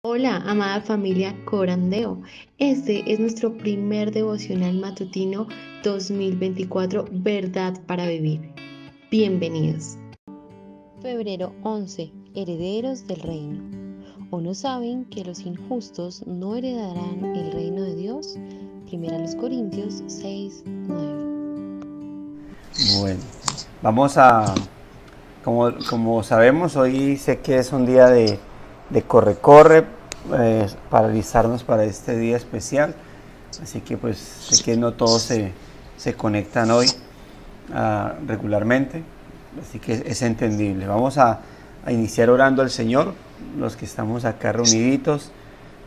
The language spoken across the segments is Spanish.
Hola, amada familia Corandeo. Este es nuestro primer devocional matutino 2024, Verdad para Vivir. Bienvenidos. Febrero 11. Herederos del reino. ¿O no saben que los injustos no heredarán el reino de Dios? 1 Corintios 6:9. Bueno, vamos a, como sabemos, hoy sé que es un día de corre-corre, para alistarnos para este día especial. Así que pues sé que no todos se conectan hoy regularmente, así que es entendible. Vamos a iniciar orando al Señor, los que estamos acá reuniditos,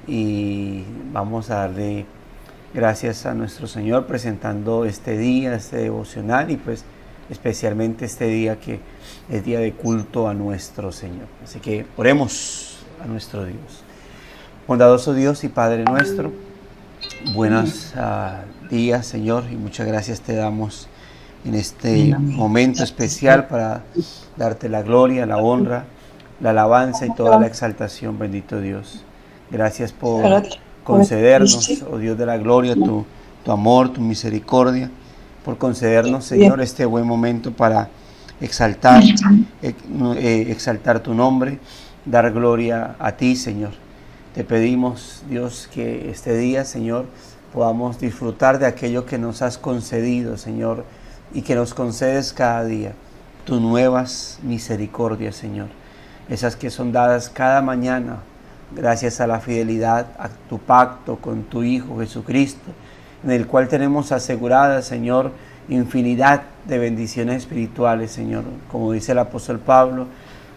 y vamos a darle gracias a nuestro Señor presentando este día, este devocional, y pues especialmente este día que es día de culto a nuestro Señor. Así que oremos a nuestro Dios. Bondadoso Dios y Padre nuestro, buenos días, Señor, y muchas gracias te damos en este momento especial para darte la gloria, la honra, la alabanza y toda la exaltación, bendito Dios. Gracias por concedernos, oh Dios de la gloria, tu amor, tu misericordia, por concedernos, Señor, este buen momento para exaltar tu nombre, dar gloria a ti, Señor. Te pedimos, Dios, que este día, Señor, podamos disfrutar de aquello que nos has concedido, Señor, y que nos concedes cada día, tus nuevas misericordias, Señor, esas que son dadas cada mañana, gracias a la fidelidad, a tu pacto con tu Hijo Jesucristo, en el cual tenemos asegurada, Señor, infinidad de bendiciones espirituales, Señor. Como dice el apóstol Pablo,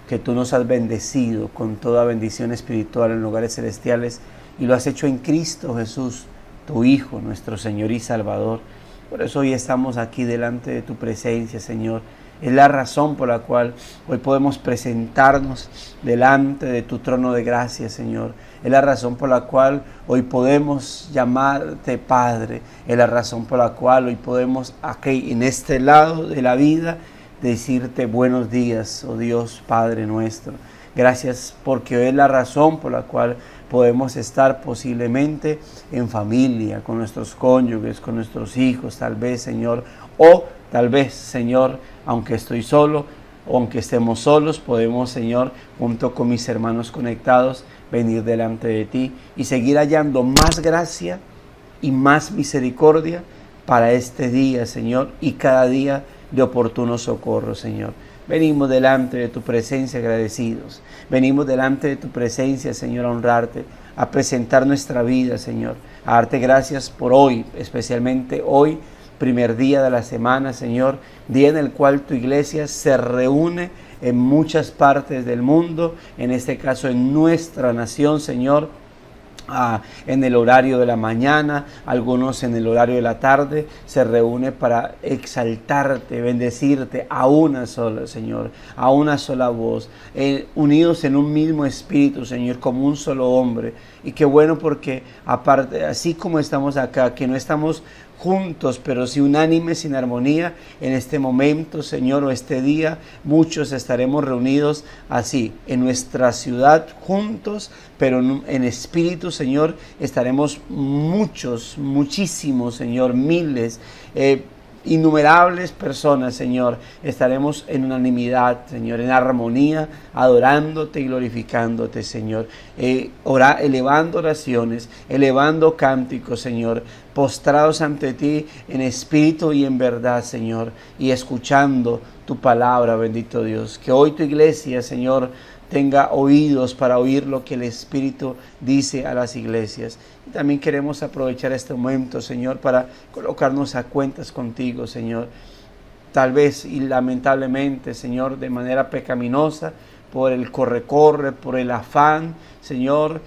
que tú nos has bendecido con toda bendición espiritual en lugares celestiales, y lo has hecho en Cristo Jesús, tu Hijo, nuestro Señor y Salvador. Por eso hoy estamos aquí delante de tu presencia, Señor. Es la razón por la cual hoy podemos presentarnos delante de tu trono de gracia, Señor. Es la razón por la cual hoy podemos llamarte Padre. Es la razón por la cual hoy podemos aquí en este lado de la vida decirte buenos días, oh Dios Padre nuestro. Gracias porque hoy es la razón por la cual podemos estar posiblemente en familia, con nuestros cónyuges, con nuestros hijos, tal vez, Señor, o tal vez, Señor, aunque estoy solo, o aunque estemos solos, podemos, Señor, junto con mis hermanos conectados, venir delante de ti y seguir hallando más gracia y más misericordia para este día, Señor, y cada día de oportuno socorro, Señor. Venimos delante de tu presencia agradecidos. Venimos delante de tu presencia, Señor, a honrarte, a presentar nuestra vida, Señor, a darte gracias por hoy, especialmente hoy, primer día de la semana, Señor, día en el cual tu iglesia se reúne en muchas partes del mundo, en este caso en nuestra nación, Señor, en el horario de la mañana, algunos en el horario de la tarde, se reúne para exaltarte, bendecirte a una sola, Señor, a una sola voz, unidos en un mismo espíritu, Señor, como un solo hombre. Y qué bueno, porque aparte, así como estamos acá, que no estamos juntos, pero sí unánimes, sin armonía, en este momento, Señor, o este día, muchos estaremos reunidos así, en nuestra ciudad, juntos, pero en espíritu, Señor, estaremos muchos, muchísimos, Señor, miles, innumerables personas, Señor, estaremos en unanimidad, Señor, en armonía, adorándote y glorificándote, Señor, elevando oraciones, elevando cánticos, Señor, postrados ante ti en espíritu y en verdad, Señor, y escuchando tu palabra, bendito Dios. Que hoy tu iglesia, Señor, tenga oídos para oír lo que el Espíritu dice a las iglesias. Y también queremos aprovechar este momento, Señor, para colocarnos a cuentas contigo, Señor. Tal vez y lamentablemente, Señor, de manera pecaminosa, por el corre-corre, por el afán, Señor,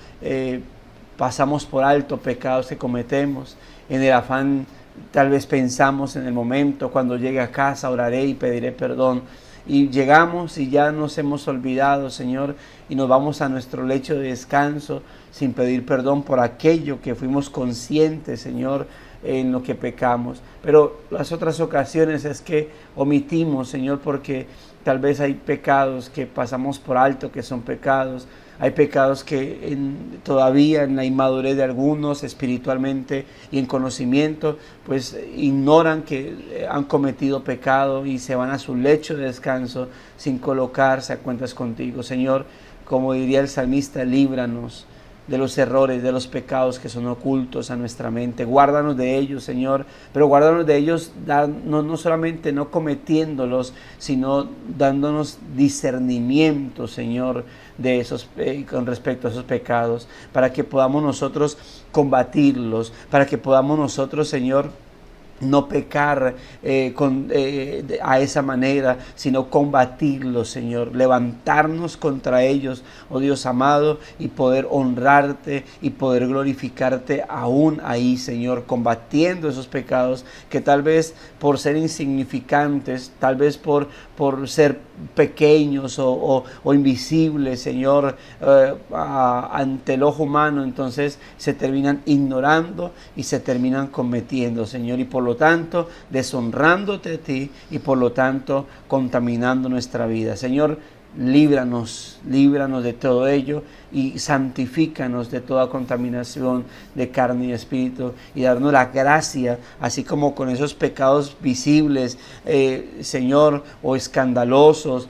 pasamos por alto pecados que cometemos. En el afán, tal vez pensamos en el momento, cuando llegue a casa, oraré y pediré perdón. Y llegamos y ya nos hemos olvidado, Señor, y nos vamos a nuestro lecho de descanso sin pedir perdón por aquello que fuimos conscientes, Señor, en lo que pecamos. Pero las otras ocasiones es que omitimos, Señor, porque tal vez hay pecados que pasamos por alto, que son pecados, Hay pecados que todavía en la inmadurez de algunos espiritualmente y en conocimiento, pues ignoran que han cometido pecado y se van a su lecho de descanso sin colocarse a cuentas contigo. Señor, como diría el salmista, líbranos de los errores, de los pecados que son ocultos a nuestra mente. Guárdanos de ellos, Señor, pero guárdanos de ellos no solamente no cometiéndolos, sino dándonos discernimiento, Señor, de esos con respecto a esos pecados, para que podamos nosotros combatirlos, para que podamos nosotros, Señor, no pecar a esa manera, sino combatirlos, Señor, levantarnos contra ellos, oh Dios amado, y poder honrarte y poder glorificarte aún ahí, Señor, combatiendo esos pecados que tal vez por ser insignificantes, tal vez por ser pequeños o invisibles, Señor, ante el ojo humano, entonces se terminan ignorando y se terminan cometiendo, Señor, y por lo tanto deshonrándote a ti y por lo tanto contaminando nuestra vida. Señor, líbranos de todo ello y santifícanos de toda contaminación de carne y espíritu, y darnos la gracia, así como con esos pecados visibles, Señor, o escandalosos,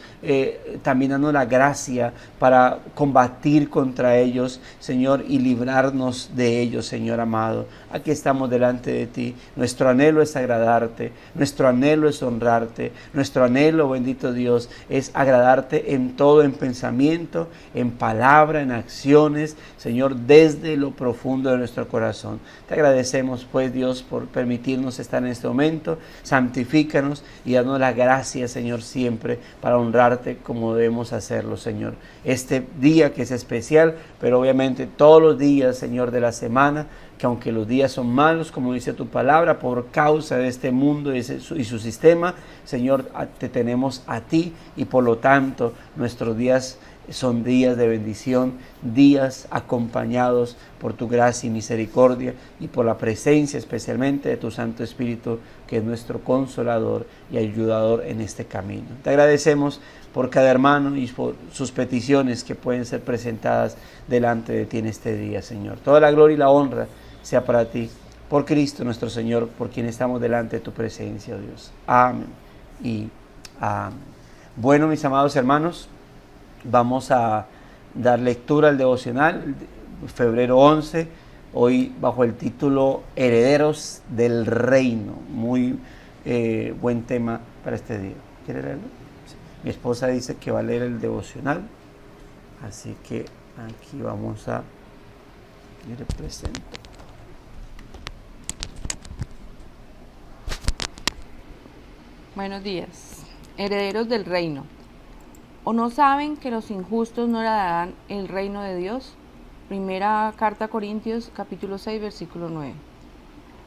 también darnos la gracia para combatir contra ellos, Señor, y librarnos de ellos, Señor amado. Aquí estamos delante de ti. Nuestro anhelo es agradarte, nuestro anhelo es honrarte, nuestro anhelo, bendito Dios, es agradarte en todo, en pensamiento, en palabra, en acciones, Señor, desde lo profundo de nuestro corazón. Te agradecemos, pues, Dios, por permitirnos estar en este momento. Santifícanos y danos la gracia, Señor, siempre para honrarte como debemos hacerlo, Señor. Este día que es especial, pero obviamente todos los días, Señor, de la semana, que aunque los días son malos, como dice tu palabra, por causa de este mundo y su sistema, Señor, te tenemos a ti, y por lo tanto nuestros días son días de bendición, días acompañados por tu gracia y misericordia y por la presencia especialmente de tu Santo Espíritu, que es nuestro consolador y ayudador en este camino. Te agradecemos por cada hermano y por sus peticiones que pueden ser presentadas delante de ti en este día, Señor. Toda la gloria y la honra sea para ti, por Cristo nuestro Señor, por quien estamos delante de tu presencia, oh Dios. Amén y amén. Bueno, mis amados hermanos, vamos a dar lectura al devocional, febrero 11, hoy bajo el título Herederos del Reino. Muy buen tema para este día. ¿Quiere leerlo? Sí. Mi esposa dice que va a leer el devocional, así que aquí vamos a ir presente. Buenos días. Herederos del reino. ¿O no saben que los injustos no heredarán el reino de Dios? Primera carta a Corintios, capítulo 6, versículo 9.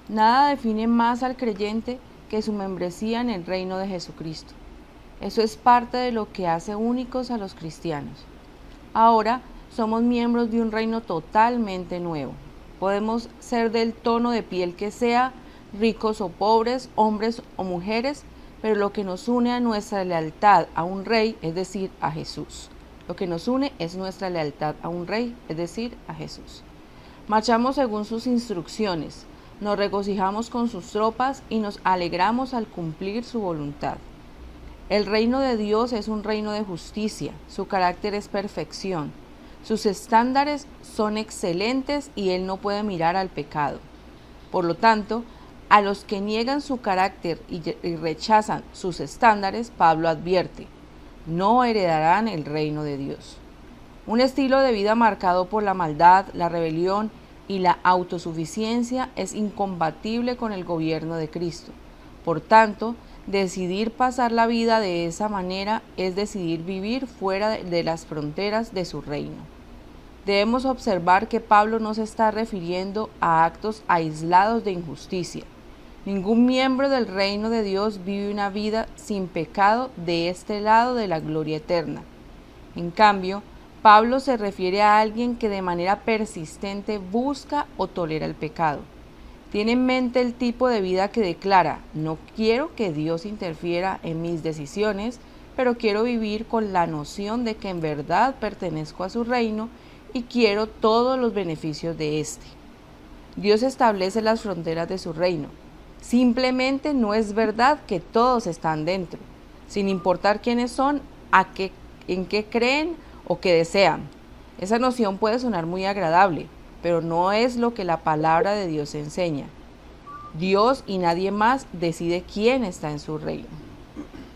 Nada define más al creyente que su membresía en el reino de Jesucristo. Eso es parte de lo que hace únicos a los cristianos. Ahora somos miembros de un reino totalmente nuevo. Podemos ser del tono de piel que sea, ricos o pobres, hombres o mujeres, pero lo que nos une a nuestra lealtad a un rey, es decir, a Jesús. Lo que nos une es nuestra lealtad a un rey, es decir, a Jesús. Marchamos según sus instrucciones, nos regocijamos con sus tropas y nos alegramos al cumplir su voluntad. El reino de Dios es un reino de justicia, su carácter es perfección, sus estándares son excelentes y Él no puede mirar al pecado. Por lo tanto, a los que niegan su carácter y rechazan sus estándares, Pablo advierte, no heredarán el reino de Dios. Un estilo de vida marcado por la maldad, la rebelión y la autosuficiencia es incompatible con el gobierno de Cristo. Por tanto, decidir pasar la vida de esa manera es decidir vivir fuera de las fronteras de su reino. Debemos observar que Pablo no se está refiriendo a actos aislados de injusticia. Ningún miembro del reino de Dios vive una vida sin pecado de este lado de la gloria eterna. En cambio, Pablo se refiere a alguien que de manera persistente busca o tolera el pecado. Tiene en mente el tipo de vida que declara, no quiero que Dios interfiera en mis decisiones, pero quiero vivir con la noción de que en verdad pertenezco a su reino y quiero todos los beneficios de este. Dios establece las fronteras de su reino. Simplemente no es verdad que todos están dentro, sin importar quiénes son, en qué creen o qué desean. Esa noción puede sonar muy agradable, pero no es lo que la palabra de Dios enseña. Dios y nadie más decide quién está en su reino.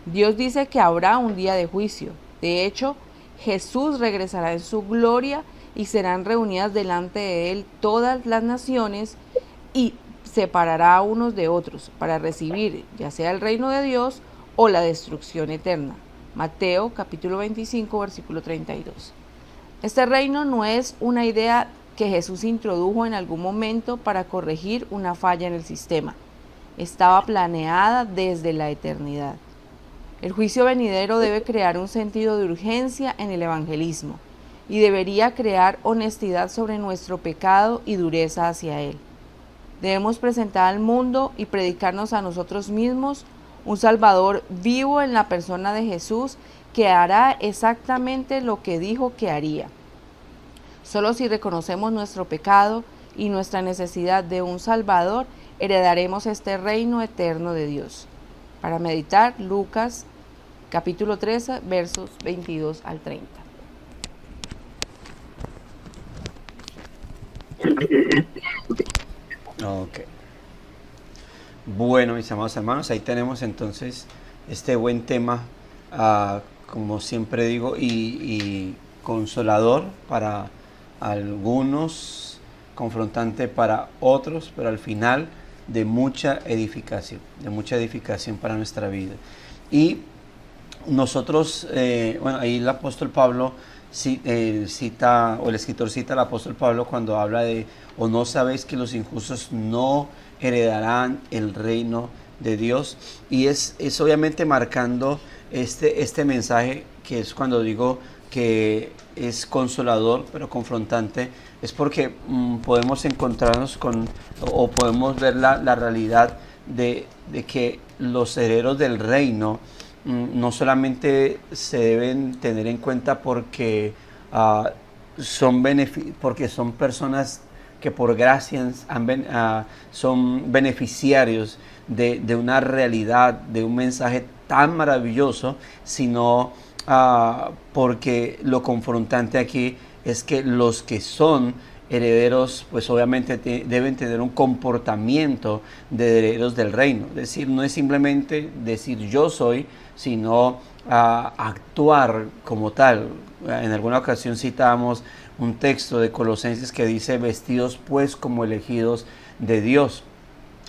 Dios dice que habrá un día de juicio. De hecho, Jesús regresará en su gloria y serán reunidas delante de él todas las naciones y separará a unos de otros para recibir ya sea el reino de Dios o la destrucción eterna. Mateo capítulo 25 versículo 32. Este reino no es una idea que Jesús introdujo en algún momento para corregir una falla en el sistema. Estaba planeada desde la eternidad. El juicio venidero debe crear un sentido de urgencia en el evangelismo y debería crear honestidad sobre nuestro pecado y dureza hacia él. Debemos presentar al mundo y predicarnos a nosotros mismos un Salvador vivo en la persona de Jesús que hará exactamente lo que dijo que haría. Solo si reconocemos nuestro pecado y nuestra necesidad de un Salvador, heredaremos este reino eterno de Dios. Para meditar, Lucas capítulo 13, versos 22 al 30. Ok. Bueno, mis amados hermanos, ahí tenemos entonces este buen tema, como siempre digo, y consolador para algunos, confrontante para otros, pero al final de mucha edificación para nuestra vida. Y nosotros, ahí el apóstol Pablo cita, o el escritor cita al apóstol Pablo cuando habla de, o no sabéis que los injustos no heredarán el reino de Dios, y es obviamente marcando este mensaje, que es cuando digo que es consolador pero confrontante, es porque podemos encontrarnos o podemos ver la realidad de que los herederos del reino no solamente se deben tener en cuenta porque son personas que por gracia son beneficiarios de una realidad, de un mensaje tan maravilloso, sino porque lo confrontante aquí es que los que son herederos, pues obviamente deben tener un comportamiento de herederos del reino. Es decir, no es simplemente decir yo soy, sino actuar como tal. En alguna ocasión citamos un texto de Colosenses que dice: vestidos pues como elegidos de Dios,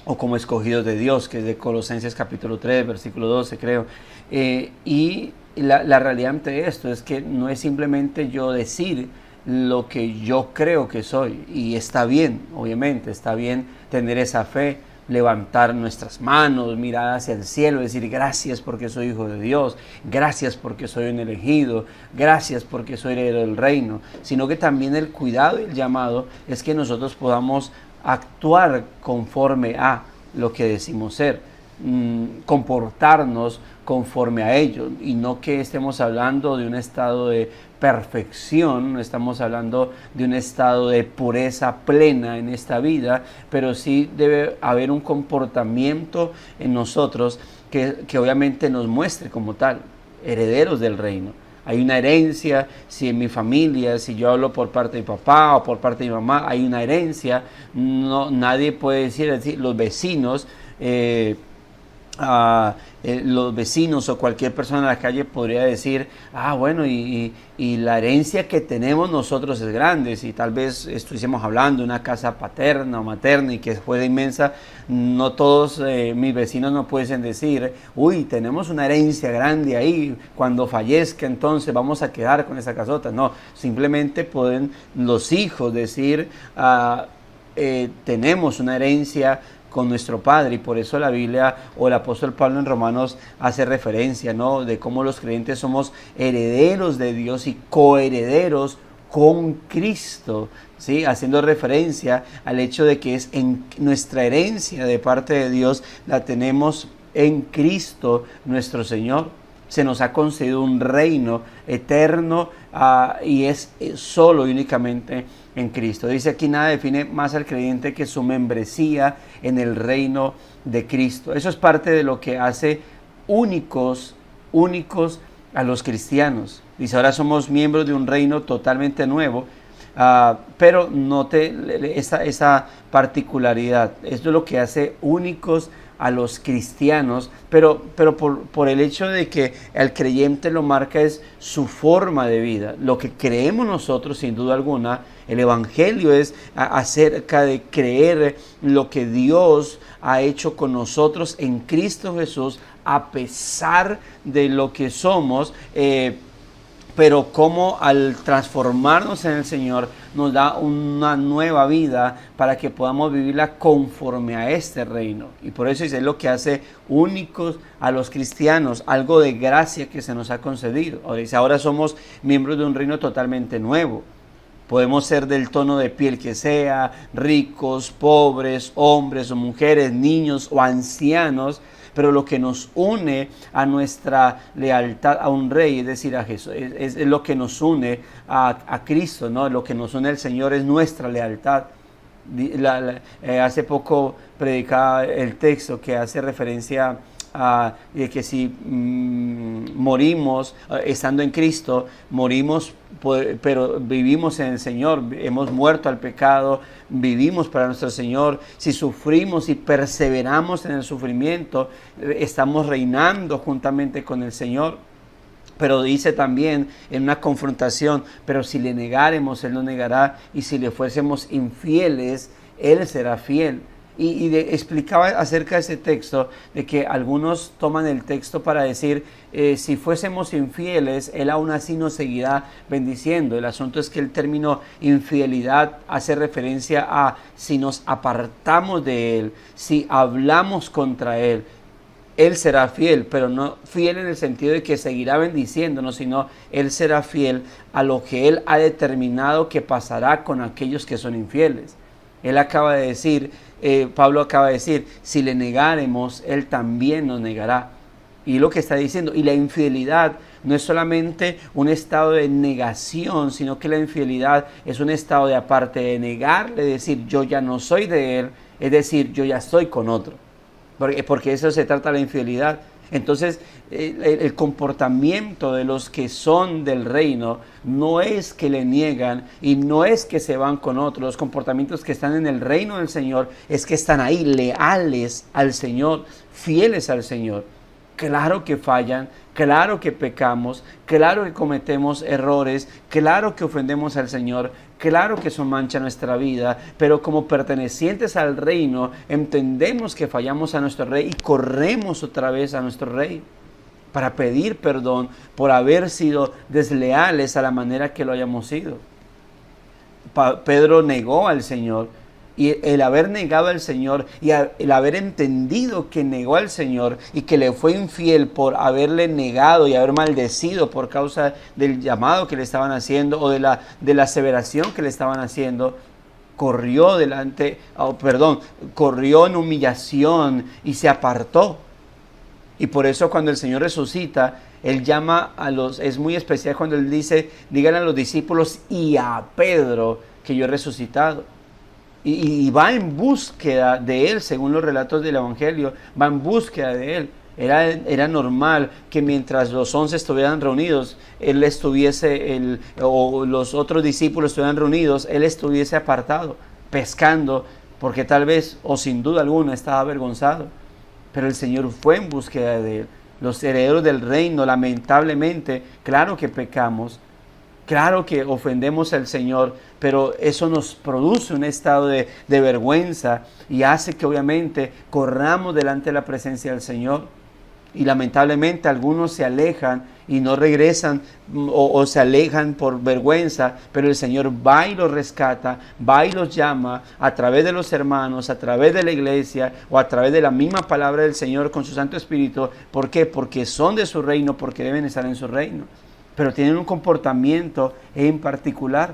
o como escogidos de Dios, que es de Colosenses capítulo 3, versículo 12, creo. Y la realidad ante esto es que no es simplemente yo decir lo que yo creo que soy, y está bien, obviamente, está bien tener esa fe, levantar nuestras manos, mirar hacia el cielo, decir gracias porque soy hijo de Dios, gracias porque soy un elegido, gracias porque soy heredero del reino, sino que también el cuidado y el llamado es que nosotros podamos actuar conforme a lo que decimos ser, comportarnos conforme a ello, y no que estemos hablando de un estado de perfección, no estamos hablando de un estado de pureza plena en esta vida, pero sí debe haber un comportamiento en nosotros que obviamente nos muestre como tal, herederos del reino. Hay una herencia, si en mi familia, si yo hablo por parte de mi papá o por parte de mi mamá, hay una herencia. No, nadie puede decir los vecinos, los vecinos o cualquier persona en la calle podría decir, bueno, y la herencia que tenemos nosotros es grande. Si tal vez estuviésemos hablando de una casa paterna o materna y que fuera inmensa, no todos mis vecinos no pueden decir, uy, tenemos una herencia grande ahí, cuando fallezca entonces vamos a quedar con esa casota. No, simplemente pueden los hijos decir, tenemos una herencia con nuestro Padre, y por eso la Biblia o el apóstol Pablo en Romanos hace referencia, ¿no?, de cómo los creyentes somos herederos de Dios y coherederos con Cristo, ¿sí?, haciendo referencia al hecho de que es en nuestra herencia de parte de Dios, la tenemos en Cristo nuestro Señor. Se nos ha concedido un reino eterno y es solo y únicamente en Cristo. Dice aquí, nada define más al creyente que su membresía en el reino de Cristo. Eso es parte de lo que hace únicos a los cristianos. Dice, ahora somos miembros de un reino totalmente nuevo, pero note esa particularidad. Esto es lo que hace únicos a los cristianos, pero por el hecho de que al creyente lo marca es su forma de vida. Lo que creemos nosotros, sin duda alguna, el Evangelio es acerca de creer lo que Dios ha hecho con nosotros en Cristo Jesús, a pesar de lo que somos, pero como al transformarnos en el Señor nos da una nueva vida para que podamos vivirla conforme a este reino. Y por eso es lo que hace únicos a los cristianos, algo de gracia que se nos ha concedido. Ahora somos miembros de un reino totalmente nuevo. Podemos ser del tono de piel que sea, ricos, pobres, hombres o mujeres, niños o ancianos, pero lo que nos une a nuestra lealtad a un rey, es decir, a Jesús, es lo que nos une a Cristo, ¿no? Lo que nos une al Señor es nuestra lealtad. Hace poco predicaba el texto que hace referencia de que si morimos estando en Cristo, morimos pero vivimos en el Señor, hemos muerto al pecado, vivimos para nuestro Señor. Si sufrimos y perseveramos en el sufrimiento, estamos reinando juntamente con el Señor. Pero dice también en una confrontación, pero si le negáremos, Él nos negará, y si le fuésemos infieles, Él será fiel. Explicaba acerca de ese texto, de que algunos toman el texto para decir, si fuésemos infieles, Él aún así nos seguirá bendiciendo. El asunto es que el término infidelidad hace referencia a si nos apartamos de Él, si hablamos contra Él, Él será fiel, pero no fiel en el sentido de que seguirá bendiciéndonos, sino Él será fiel a lo que Él ha determinado que pasará con aquellos que son infieles. Él acaba de decir, Pablo acaba de decir, si le negáremos, Él también nos negará. Y lo que está diciendo, y la infidelidad no es solamente un estado de negación, sino que la infidelidad es un estado de, aparte de negarle, decir yo ya no soy de Él, es decir, yo ya estoy con otro. Porque eso se trata de la infidelidad. Entonces, el comportamiento de los que son del reino no es que le niegan y no es que se van con otros. Los comportamientos que están en el reino del Señor es que están ahí leales al Señor, fieles al Señor. Claro que fallan, claro que pecamos, claro que cometemos errores, claro que ofendemos al Señor, claro que eso mancha nuestra vida, pero como pertenecientes al reino entendemos que fallamos a nuestro Rey y corremos otra vez a nuestro Rey para pedir perdón por haber sido desleales a la manera que lo hayamos sido. Pedro negó al Señor. Y el haber negado al Señor y el haber entendido que negó al Señor y que le fue infiel por haberle negado y haber maldecido por causa del llamado que le estaban haciendo o de la aseveración que le estaban haciendo, corrió en humillación y se apartó. Y por eso cuando el Señor resucita, Él llama es muy especial cuando Él dice, díganle a los discípulos y a Pedro que yo he resucitado. Y va en búsqueda de Él, según los relatos del Evangelio, va en búsqueda de Él. Era normal que mientras los 11 estuvieran reunidos, Él estuviese, o los otros discípulos estuvieran reunidos, Él estuviese apartado, pescando, porque tal vez, o sin duda alguna, estaba avergonzado. Pero el Señor fue en búsqueda de Él. Los herederos del reino, lamentablemente, claro que pecamos, claro que ofendemos al Señor, pero eso nos produce un estado de vergüenza y hace que obviamente corramos delante de la presencia del Señor. Y lamentablemente algunos se alejan y no regresan o se alejan por vergüenza, pero el Señor va y los rescata, va y los llama a través de los hermanos, a través de la iglesia o a través de la misma palabra del Señor con su Santo Espíritu. ¿Por qué? Porque son de su reino, porque deben estar en su reino. Pero tienen un comportamiento en particular.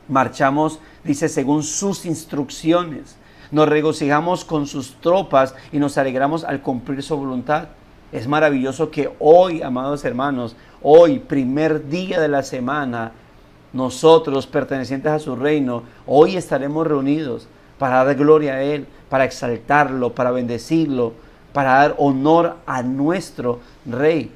Marchamos, dice, según sus instrucciones. Nos regocijamos con sus tropas y nos alegramos al cumplir su voluntad. Es maravilloso que hoy, amados hermanos, hoy, primer día de la semana, nosotros, pertenecientes a su reino, hoy estaremos reunidos para dar gloria a Él, para exaltarlo, para bendecirlo, para dar honor a nuestro Rey.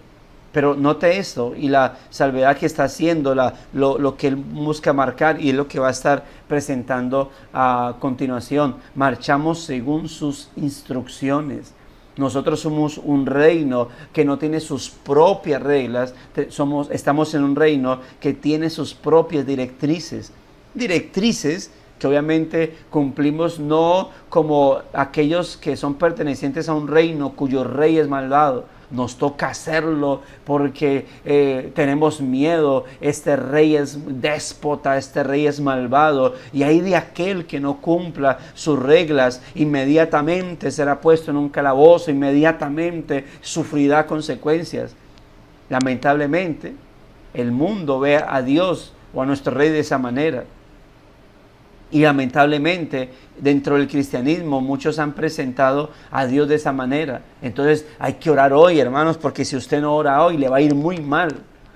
Pero note esto y la salvedad que está haciendo, lo que Él busca marcar, y es lo que va a estar presentando a continuación. Marchamos según sus instrucciones. Nosotros somos un reino que no tiene sus propias reglas, estamos en un reino que tiene sus propias directrices. Directrices que obviamente cumplimos no como aquellos que son pertenecientes a un reino cuyo rey es malvado. Nos toca hacerlo porque tenemos miedo. Este rey es déspota, este rey es malvado. Y ahí de aquel que no cumpla sus reglas, inmediatamente será puesto en un calabozo, inmediatamente sufrirá consecuencias. Lamentablemente, el mundo ve a Dios o a nuestro rey de esa manera. Y lamentablemente, dentro del cristianismo, muchos han presentado a Dios de esa manera. Entonces, hay que orar hoy, hermanos, porque si usted no ora hoy, le va a ir muy mal.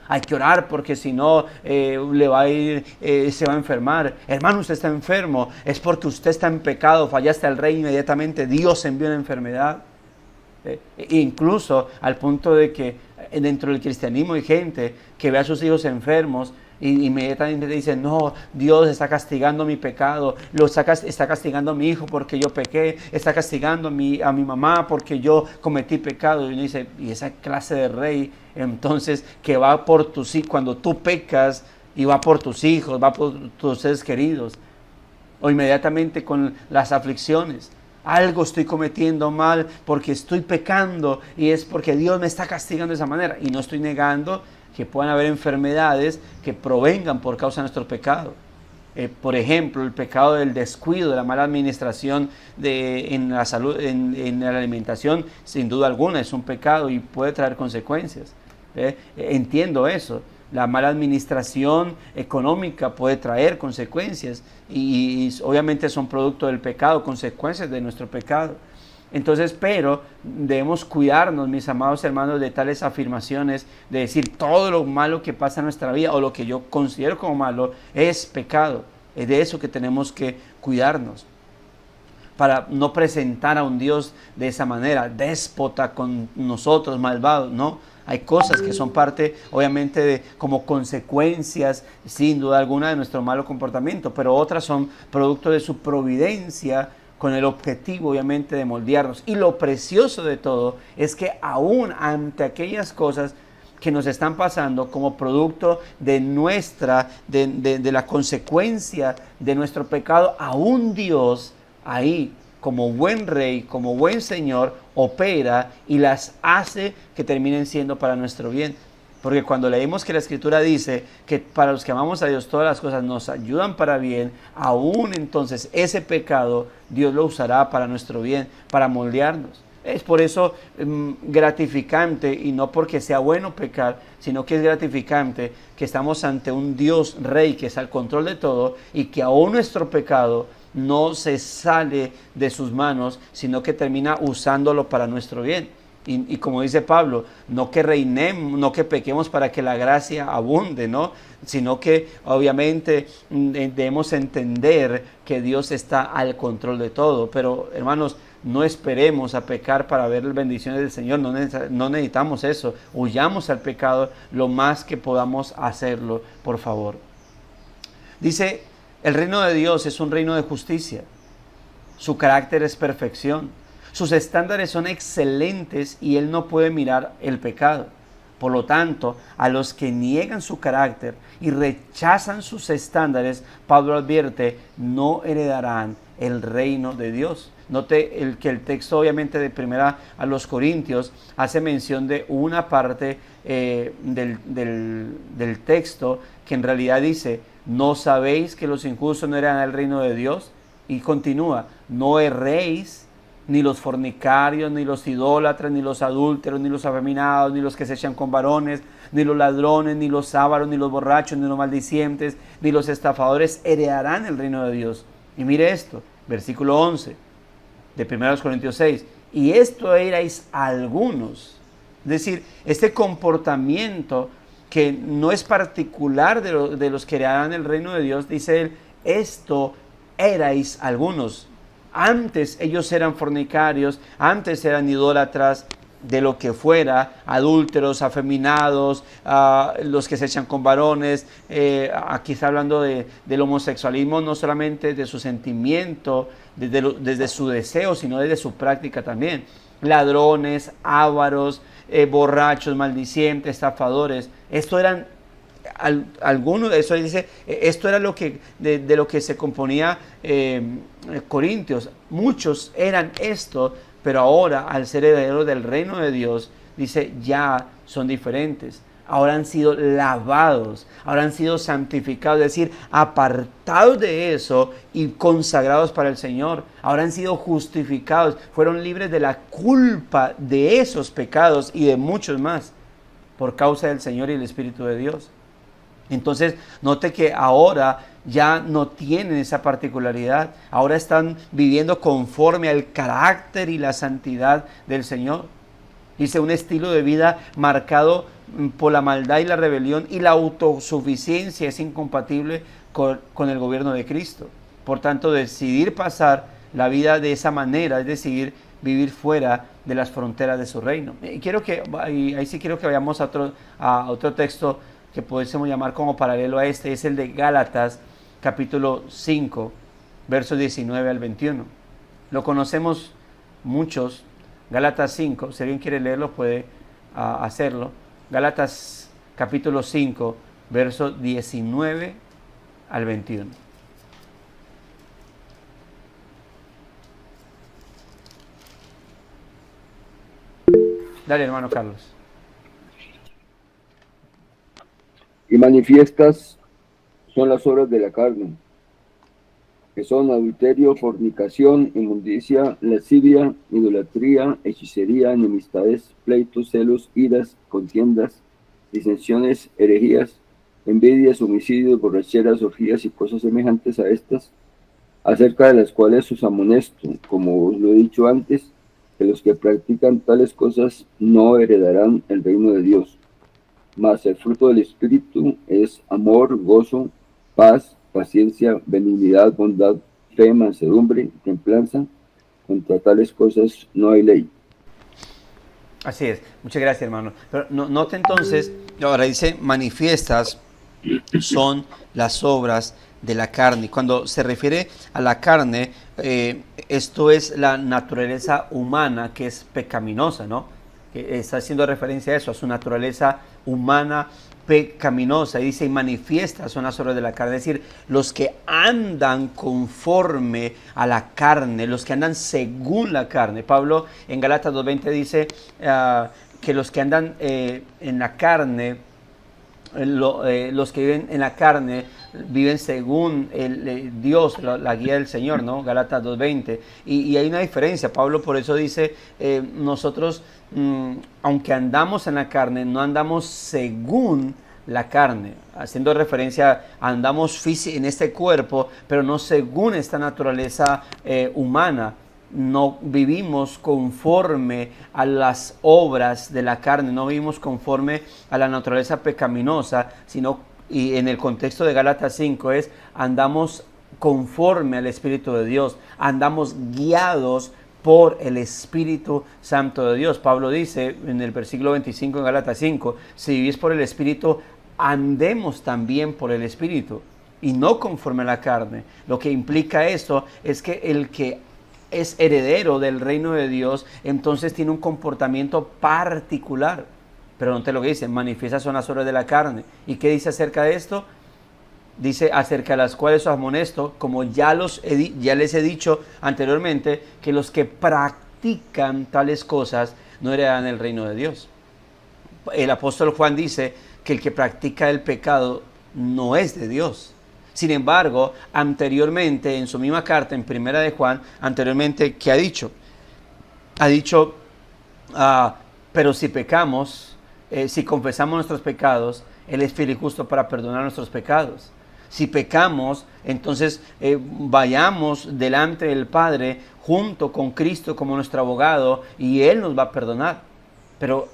Hay que orar porque si no, le va a ir, se va a enfermar. Hermano, usted está enfermo, es porque usted está en pecado, fallaste al rey, inmediatamente Dios envió una enfermedad. Incluso al punto de que dentro del cristianismo hay gente que ve a sus hijos enfermos y inmediatamente dicen: no, Dios está castigando mi pecado, está castigando a mi hijo porque yo pequé, está castigando a mi mamá porque yo cometí pecado. Y uno dice: y esa clase de rey, entonces, que va por tus hijos, cuando tú pecas, y va por tus hijos, va por tus seres queridos, o inmediatamente con las aflicciones. Algo estoy cometiendo mal porque estoy pecando y es porque Dios me está castigando de esa manera. Y no estoy negando que puedan haber enfermedades que provengan por causa de nuestro pecado. Por ejemplo, el pecado del descuido, de la mala administración en la salud, en la alimentación, sin duda alguna es un pecado y puede traer consecuencias. Entiendo eso. La mala administración económica puede traer consecuencias y obviamente son producto del pecado, consecuencias de nuestro pecado. Entonces, pero debemos cuidarnos, mis amados hermanos, de tales afirmaciones, de decir todo lo malo que pasa en nuestra vida o lo que yo considero como malo es pecado. Es de eso que tenemos que cuidarnos, para no presentar a un Dios de esa manera, déspota con nosotros, malvado, ¿no? Hay cosas que son parte, obviamente, como consecuencias, sin duda alguna, de nuestro malo comportamiento, pero otras son producto de su providencia, con el objetivo, obviamente, de moldearnos. Y lo precioso de todo es que aún ante aquellas cosas que nos están pasando como producto de de la consecuencia de nuestro pecado, aún Dios ahí, como buen rey, como buen Señor, opera y las hace que terminen siendo para nuestro bien. Porque cuando leímos que la Escritura dice que para los que amamos a Dios todas las cosas nos ayudan para bien, aún entonces ese pecado Dios lo usará para nuestro bien, para moldearnos. Es por eso gratificante, y no porque sea bueno pecar, sino que es gratificante que estamos ante un Dios Rey que es al control de todo y que aún nuestro pecado no se sale de sus manos, sino que termina usándolo para nuestro bien. Y como dice Pablo, no que reinemos, no que pequemos para que la gracia abunde, ¿no? Sino que obviamente debemos entender que Dios está al control de todo. Pero hermanos, no esperemos a pecar para ver las bendiciones del Señor, no necesitamos eso. Huyamos al pecado lo más que podamos hacerlo, por favor. Dice: el reino de Dios es un reino de justicia. Su carácter es perfección. Sus estándares son excelentes y Él no puede mirar el pecado. Por lo tanto, a los que niegan su carácter y rechazan sus estándares, Pablo advierte, no heredarán el reino de Dios. Note que el texto, obviamente, de primera a los Corintios hace mención de una parte del texto que en realidad dice: ¿no sabéis que los injustos no heredarán el reino de Dios? Y continúa: no erréis, ni los fornicarios, ni los idólatras, ni los adúlteros, ni los afeminados, ni los que se echan con varones, ni los ladrones, ni los ávaros, ni los borrachos, ni los maldicientes, ni los estafadores heredarán el reino de Dios. Y mire esto, versículo 11 de 1 Corintios 6. Y esto erais algunos, Es decir, este comportamiento que no es particular de los que heredarán el reino de Dios, dice él, esto erais algunos. Antes ellos eran fornicarios, antes eran idólatras, de lo que fuera, adúlteros, afeminados, los que se echan con varones. Aquí está hablando del homosexualismo, no solamente de su sentimiento, desde su deseo, sino desde su práctica también. Ladrones, ávaros, borrachos, maldicientes, estafadores. Esto eran algunos, eso dice, esto era lo que de lo que se componía Corintios. Muchos eran esto, pero ahora, al ser herederos del reino de Dios, dice, ya son diferentes. Ahora han sido lavados, ahora han sido santificados, es decir, apartados de eso y consagrados para el Señor. Ahora han sido justificados, fueron libres de la culpa de esos pecados y de muchos más, por causa del Señor y el Espíritu de Dios. Entonces, note que ahora ya no tienen esa particularidad. Ahora están viviendo conforme al carácter y la santidad del Señor. Dice, un estilo de vida marcado por la maldad y la rebelión, y la autosuficiencia es incompatible con el gobierno de Cristo. Por tanto, decidir pasar la vida de esa manera es decidir vivir fuera de las fronteras de su reino. Y ahí sí quiero que vayamos a otro texto que pudiésemos llamar como paralelo a este, es el de Gálatas, capítulo 5, versos 19 al 21. Lo conocemos muchos, Gálatas 5, si alguien quiere leerlo puede hacerlo. Gálatas, capítulo 5, versos 19 al 21. Dale, hermano Carlos. Y manifiestas son las obras de la carne, que son adulterio, fornicación, inmundicia, lascivia, idolatría, hechicería, enemistades, pleitos, celos, iras, contiendas, disensiones, herejías, envidias, homicidios, borracheras, orgías y cosas semejantes a estas, acerca de las cuales os amonesto, como os lo he dicho antes, que los que practican tales cosas no heredarán el reino de Dios. Mas el fruto del Espíritu es amor, gozo, paz, paciencia, benignidad, bondad, fe, mansedumbre, templanza. Contra tales cosas no hay ley. Así es. Muchas gracias, hermano. Pero note entonces, ahora dice, manifiestas son las obras de la carne. Y cuando se refiere a la carne, esto es la naturaleza humana que es pecaminosa, ¿no? Que está haciendo referencia a eso, a su naturaleza humana pecaminosa. Y dice, y manifiestas son las obras de la carne, es decir, los que andan conforme a la carne, los que andan según la carne. Pablo en Gálatas 2:20 dice que los que andan en la carne, los que viven en la carne viven según Dios, la guía del Señor, ¿no? Gálatas 2:20. Y hay una diferencia. Pablo por eso dice, nosotros, aunque andamos en la carne, no andamos según la carne, haciendo referencia, andamos en este cuerpo, pero no según esta naturaleza humana. No vivimos conforme a las obras de la carne, no vivimos conforme a la naturaleza pecaminosa, sino, y en el contexto de Gálatas 5 andamos conforme al Espíritu de Dios, andamos guiados por el Espíritu Santo de Dios. Pablo dice en el versículo 25 en Gálatas 5, si vivís por el Espíritu, andemos también por el Espíritu, y no conforme a la carne. Lo que implica esto es que el que es heredero del reino de Dios, entonces tiene un comportamiento particular. Pero note lo que dice, manifiestas son las obras de la carne. ¿Y qué dice acerca de esto? Dice, acerca de las cuales os amonesto, como ya les he dicho anteriormente, que los que practican tales cosas no heredarán el reino de Dios. El apóstol Juan dice que el que practica el pecado no es de Dios. Sin embargo, anteriormente, en su misma carta, en primera de Juan, anteriormente, ¿qué ha dicho? Ha dicho, pero si pecamos, si confesamos nuestros pecados, Él es fiel y justo para perdonar nuestros pecados. Si pecamos, entonces vayamos delante del Padre junto con Cristo como nuestro abogado y Él nos va a perdonar. Pero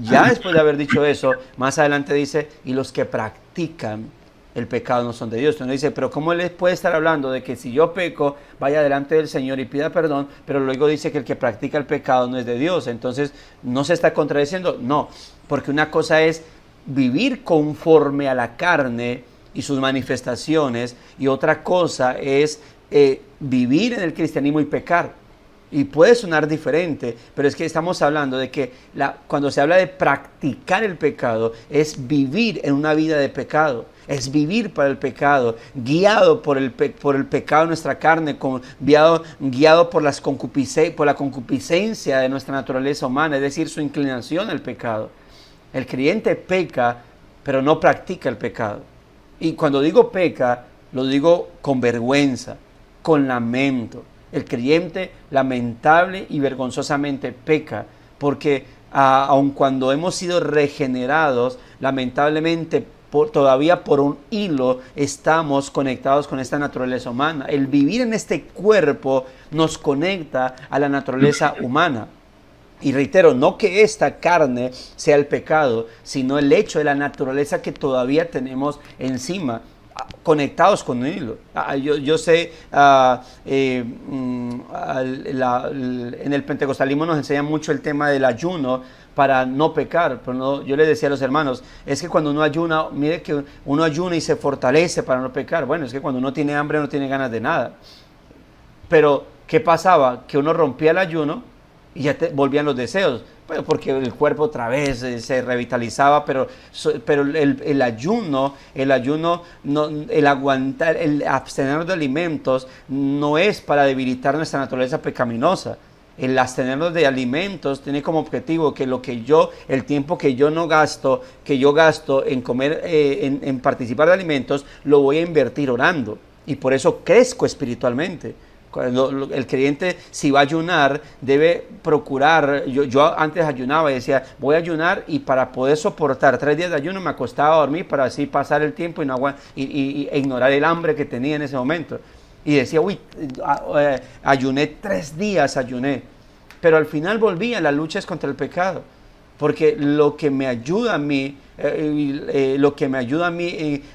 ya después de haber dicho eso, más adelante dice, y los que practican el pecado no son de Dios. Entonces dice, pero ¿cómo él puede estar hablando de que si yo peco, vaya delante del Señor y pida perdón, pero luego dice que el que practica el pecado no es de Dios? Entonces, ¿no se está contradiciendo? No, porque una cosa es vivir conforme a la carne y sus manifestaciones, y otra cosa es vivir en el cristianismo y pecar. Y puede sonar diferente, pero es que estamos hablando de que cuando se habla de practicar el pecado, es vivir en una vida de pecado, es vivir para el pecado, guiado por el pecado de nuestra carne, guiado por la concupiscencia de nuestra naturaleza humana, es decir, su inclinación al pecado. El creyente peca, pero no practica el pecado. Y cuando digo peca, lo digo con vergüenza, con lamento. El creyente lamentable y vergonzosamente peca, porque aun cuando hemos sido regenerados, lamentablemente todavía por un hilo estamos conectados con esta naturaleza humana. El vivir en este cuerpo nos conecta a la naturaleza humana. Y reitero, no que esta carne sea el pecado, sino el hecho de la naturaleza que todavía tenemos encima, conectados con un hilo. Yo sé, en el pentecostalismo nos enseñan mucho el tema del ayuno para no pecar, pero no, yo les decía a los hermanos, es que cuando uno ayuna, mire que uno ayuna y se fortalece para no pecar. Bueno, es que cuando uno tiene hambre no tiene ganas de nada. Pero, ¿qué pasaba? Que uno rompía el ayuno y ya volvían los deseos. Bueno, porque el cuerpo otra vez se revitalizaba, pero el ayuno, el aguantar, el abstenernos de alimentos no es para debilitar nuestra naturaleza pecaminosa. El abstenernos de alimentos tiene como objetivo que el tiempo que yo gasto en comer, en participar de alimentos, lo voy a invertir orando. Y por eso crezco espiritualmente. Cuando el creyente, si va a ayunar, debe procurar. Yo antes ayunaba y decía, voy a ayunar, y para poder soportar 3 días de ayuno me acostaba a dormir para así pasar el tiempo y ignorar el hambre que tenía en ese momento. Y decía, ayuné 3 días, pero al final volví a las luchas contra el pecado. Porque lo que me ayuda a mí,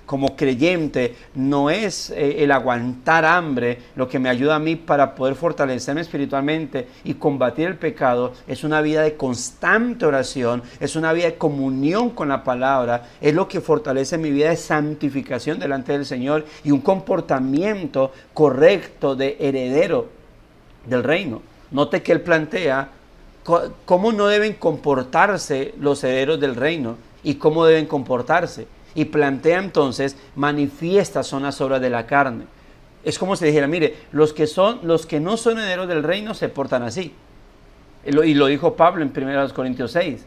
como creyente, no es el aguantar hambre. Lo que me ayuda a mí para poder fortalecerme espiritualmente y combatir el pecado es una vida de constante oración, es una vida de comunión con la palabra, es lo que fortalece mi vida de santificación delante del Señor y un comportamiento correcto de heredero del reino. Note que él plantea cómo no deben comportarse los herederos del reino y cómo deben comportarse. Y plantea entonces, manifiestas son las obras de la carne. Es como si dijera, mire, los que no son herederos del reino se portan así. Y lo dijo Pablo en 1 Corintios 6.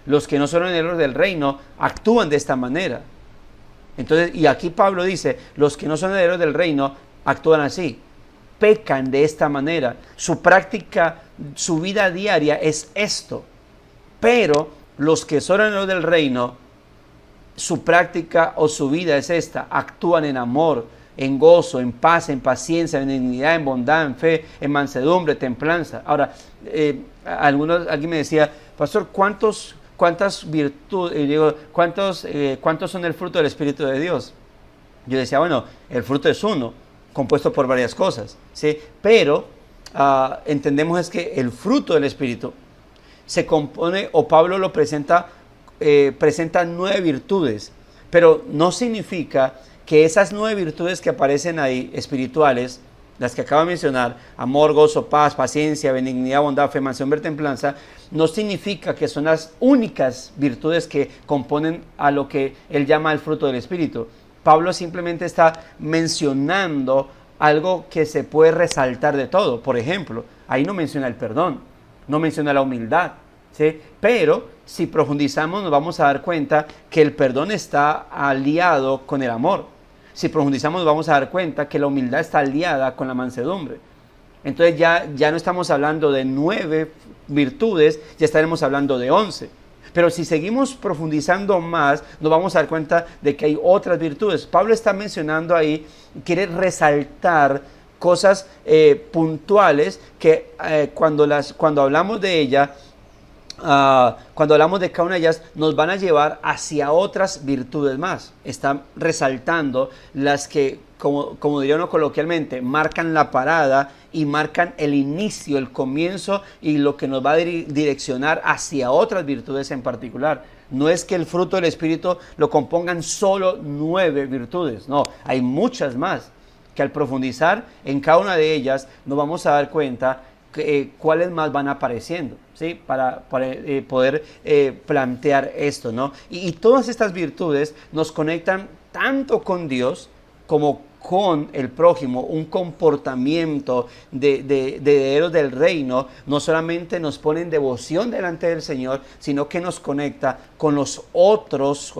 Los que no son herederos del reino actúan de esta manera. Entonces, y aquí Pablo dice, los que no son herederos del reino actúan así. Pecan de esta manera. Su práctica, su vida diaria es esto. Pero los que son herederos del reino, su práctica o su vida es esta. Actúan en amor, en gozo, en paz, en paciencia, en benignidad, en bondad, en fe, en mansedumbre, templanza. Ahora, alguien me decía, pastor, ¿cuántas virtudes? Digo, ¿cuántos son el fruto del Espíritu de Dios? Yo decía, bueno, el fruto es uno, compuesto por varias cosas, ¿sí? Pero entendemos es que el fruto del Espíritu se compone, o Pablo lo presenta 9 virtudes, pero no significa que esas 9 virtudes que aparecen ahí, espirituales, las que acabo de mencionar, amor, gozo, paz, paciencia, benignidad, bondad, fe, mansedumbre, templanza, no significa que son las únicas virtudes que componen a lo que él llama el fruto del Espíritu. Pablo simplemente está mencionando algo que se puede resaltar de todo. Por ejemplo, ahí no menciona el perdón, no menciona la humildad, ¿sí? Pero si profundizamos nos vamos a dar cuenta que el perdón está aliado con el amor. Si profundizamos nos vamos a dar cuenta que la humildad está aliada con la mansedumbre. Entonces ya no estamos hablando de 9 virtudes, ya estaremos hablando de 11. Pero si seguimos profundizando más, nos vamos a dar cuenta de que hay otras virtudes. Pablo está mencionando ahí, quiere resaltar cosas puntuales que cuando hablamos de ella, cuando hablamos de cada una de ellas, nos van a llevar hacia otras virtudes más. Están resaltando las que, como diría uno coloquialmente, marcan la parada y marcan el inicio, el comienzo y lo que nos va a direccionar hacia otras virtudes en particular. No es que el fruto del Espíritu lo compongan solo 9 virtudes, no, hay muchas más que al profundizar en cada una de ellas nos vamos a dar cuenta cuáles más van apareciendo, ¿sí? Para poder plantear esto, ¿no? Y todas estas virtudes nos conectan tanto con Dios como con el prójimo. Un comportamiento de herederos del reino no solamente nos pone en devoción delante del Señor, sino que nos conecta con los otros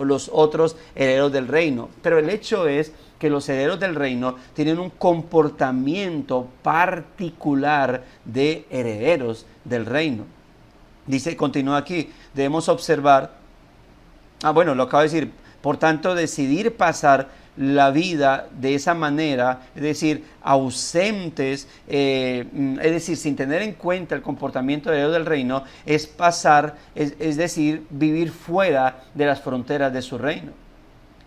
herederos del reino. Pero el hecho es que los herederos del reino tienen un comportamiento particular de herederos del reino. Dice, continúa aquí, debemos observar, lo acabo de decir, por tanto decidir pasar la vida de esa manera, es decir, ausentes, es decir, sin tener en cuenta el comportamiento de herederos del reino, es pasar, es decir, vivir fuera de las fronteras de su reino.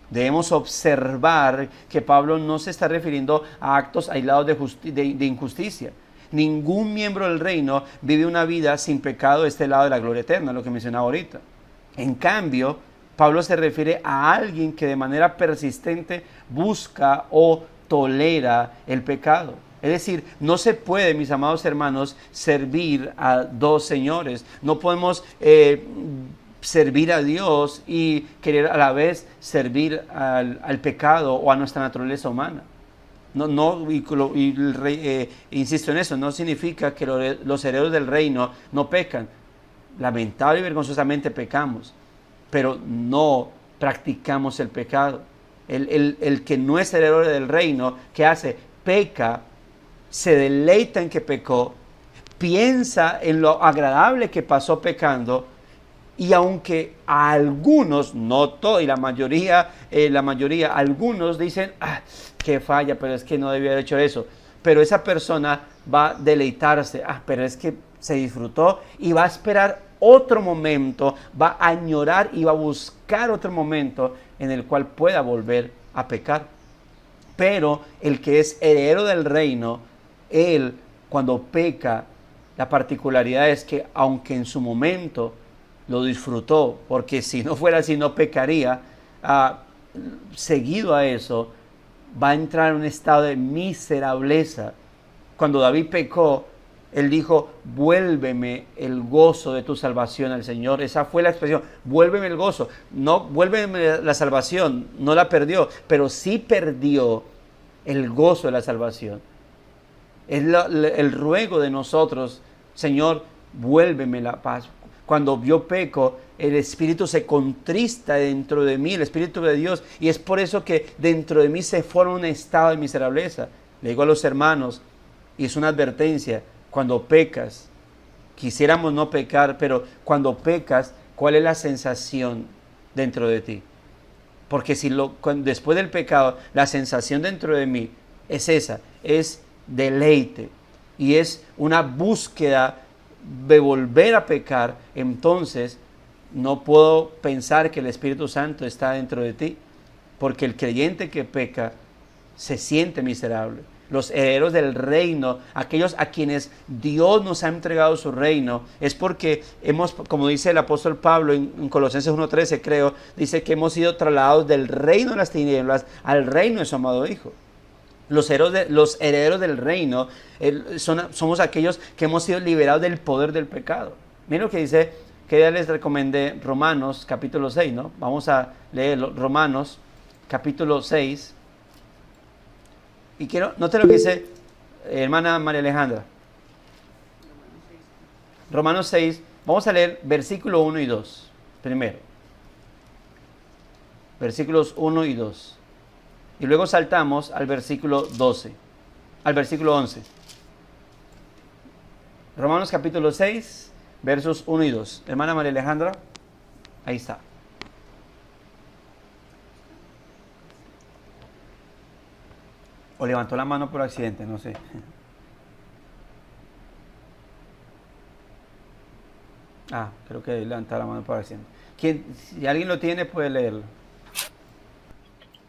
Debemos observar que Pablo no se está refiriendo a actos aislados de injusticia. Ningún miembro del reino vive una vida sin pecado de este lado de la gloria eterna, lo que mencionaba ahorita. En cambio, Pablo se refiere a alguien que de manera persistente busca o tolera el pecado. Es decir, no se puede, mis amados hermanos, servir a dos señores. No podemos servir a Dios y querer a la vez servir al pecado o a nuestra naturaleza humana. Insisto en eso, no significa que los herederos del reino no pecan. Lamentable y vergonzosamente pecamos, pero no practicamos el pecado. El que no es heredero del reino, ¿qué hace? Peca, se deleita en que pecó, piensa en lo agradable que pasó pecando. Y aunque a algunos, no todos, y la mayoría, algunos dicen, qué falla, pero es que no debía haber hecho eso. Pero esa persona va a deleitarse, pero es que se disfrutó y va a esperar otro momento, va a añorar y va a buscar otro momento en el cual pueda volver a pecar. Pero el que es heredero del reino, él cuando peca, la particularidad es que aunque en su momento lo disfrutó, porque si no fuera así no pecaría, seguido a eso va a entrar en un estado de miserableza. Cuando David pecó, él dijo, vuélveme el gozo de tu salvación al Señor. Esa fue la expresión, vuélveme el gozo. No, vuélveme la salvación, no la perdió, pero sí perdió el gozo de la salvación. Es el ruego de nosotros, Señor, vuélveme la paz. Cuando yo peco, el Espíritu se contrista dentro de mí, el Espíritu de Dios, y es por eso que dentro de mí se forma un estado de miserableza. Le digo a los hermanos, y es una advertencia, cuando pecas, quisiéramos no pecar, pero cuando pecas, ¿cuál es la sensación dentro de ti? Porque después del pecado, la sensación dentro de mí es esa, es deleite, y es una búsqueda de volver a pecar. Entonces no puedo pensar que el Espíritu Santo está dentro de ti, porque el creyente que peca se siente miserable. Los herederos del reino, aquellos a quienes Dios nos ha entregado su reino, es porque como dice el apóstol Pablo en Colosenses 1:13, creo, dice que hemos sido trasladados del reino de las tinieblas al reino de su amado Hijo. Los herederos del reino somos aquellos que hemos sido liberados del poder del pecado. Miren lo que dice, que ya les recomendé, Romanos capítulo 6, ¿no? Vamos a leerlo, Romanos capítulo 6. Y note lo que dice hermana María Alejandra. Romanos 6, vamos a leer versículo 1 y 2 primero. Versículos 1 y 2. Y luego saltamos al versículo 12, al versículo 11. Romanos capítulo 6, versos 1 y 2. Hermana María Alejandra, ahí está. O levantó la mano por accidente, no sé. Creo que levanta la mano para haciendo. Si alguien lo tiene, puede leerlo.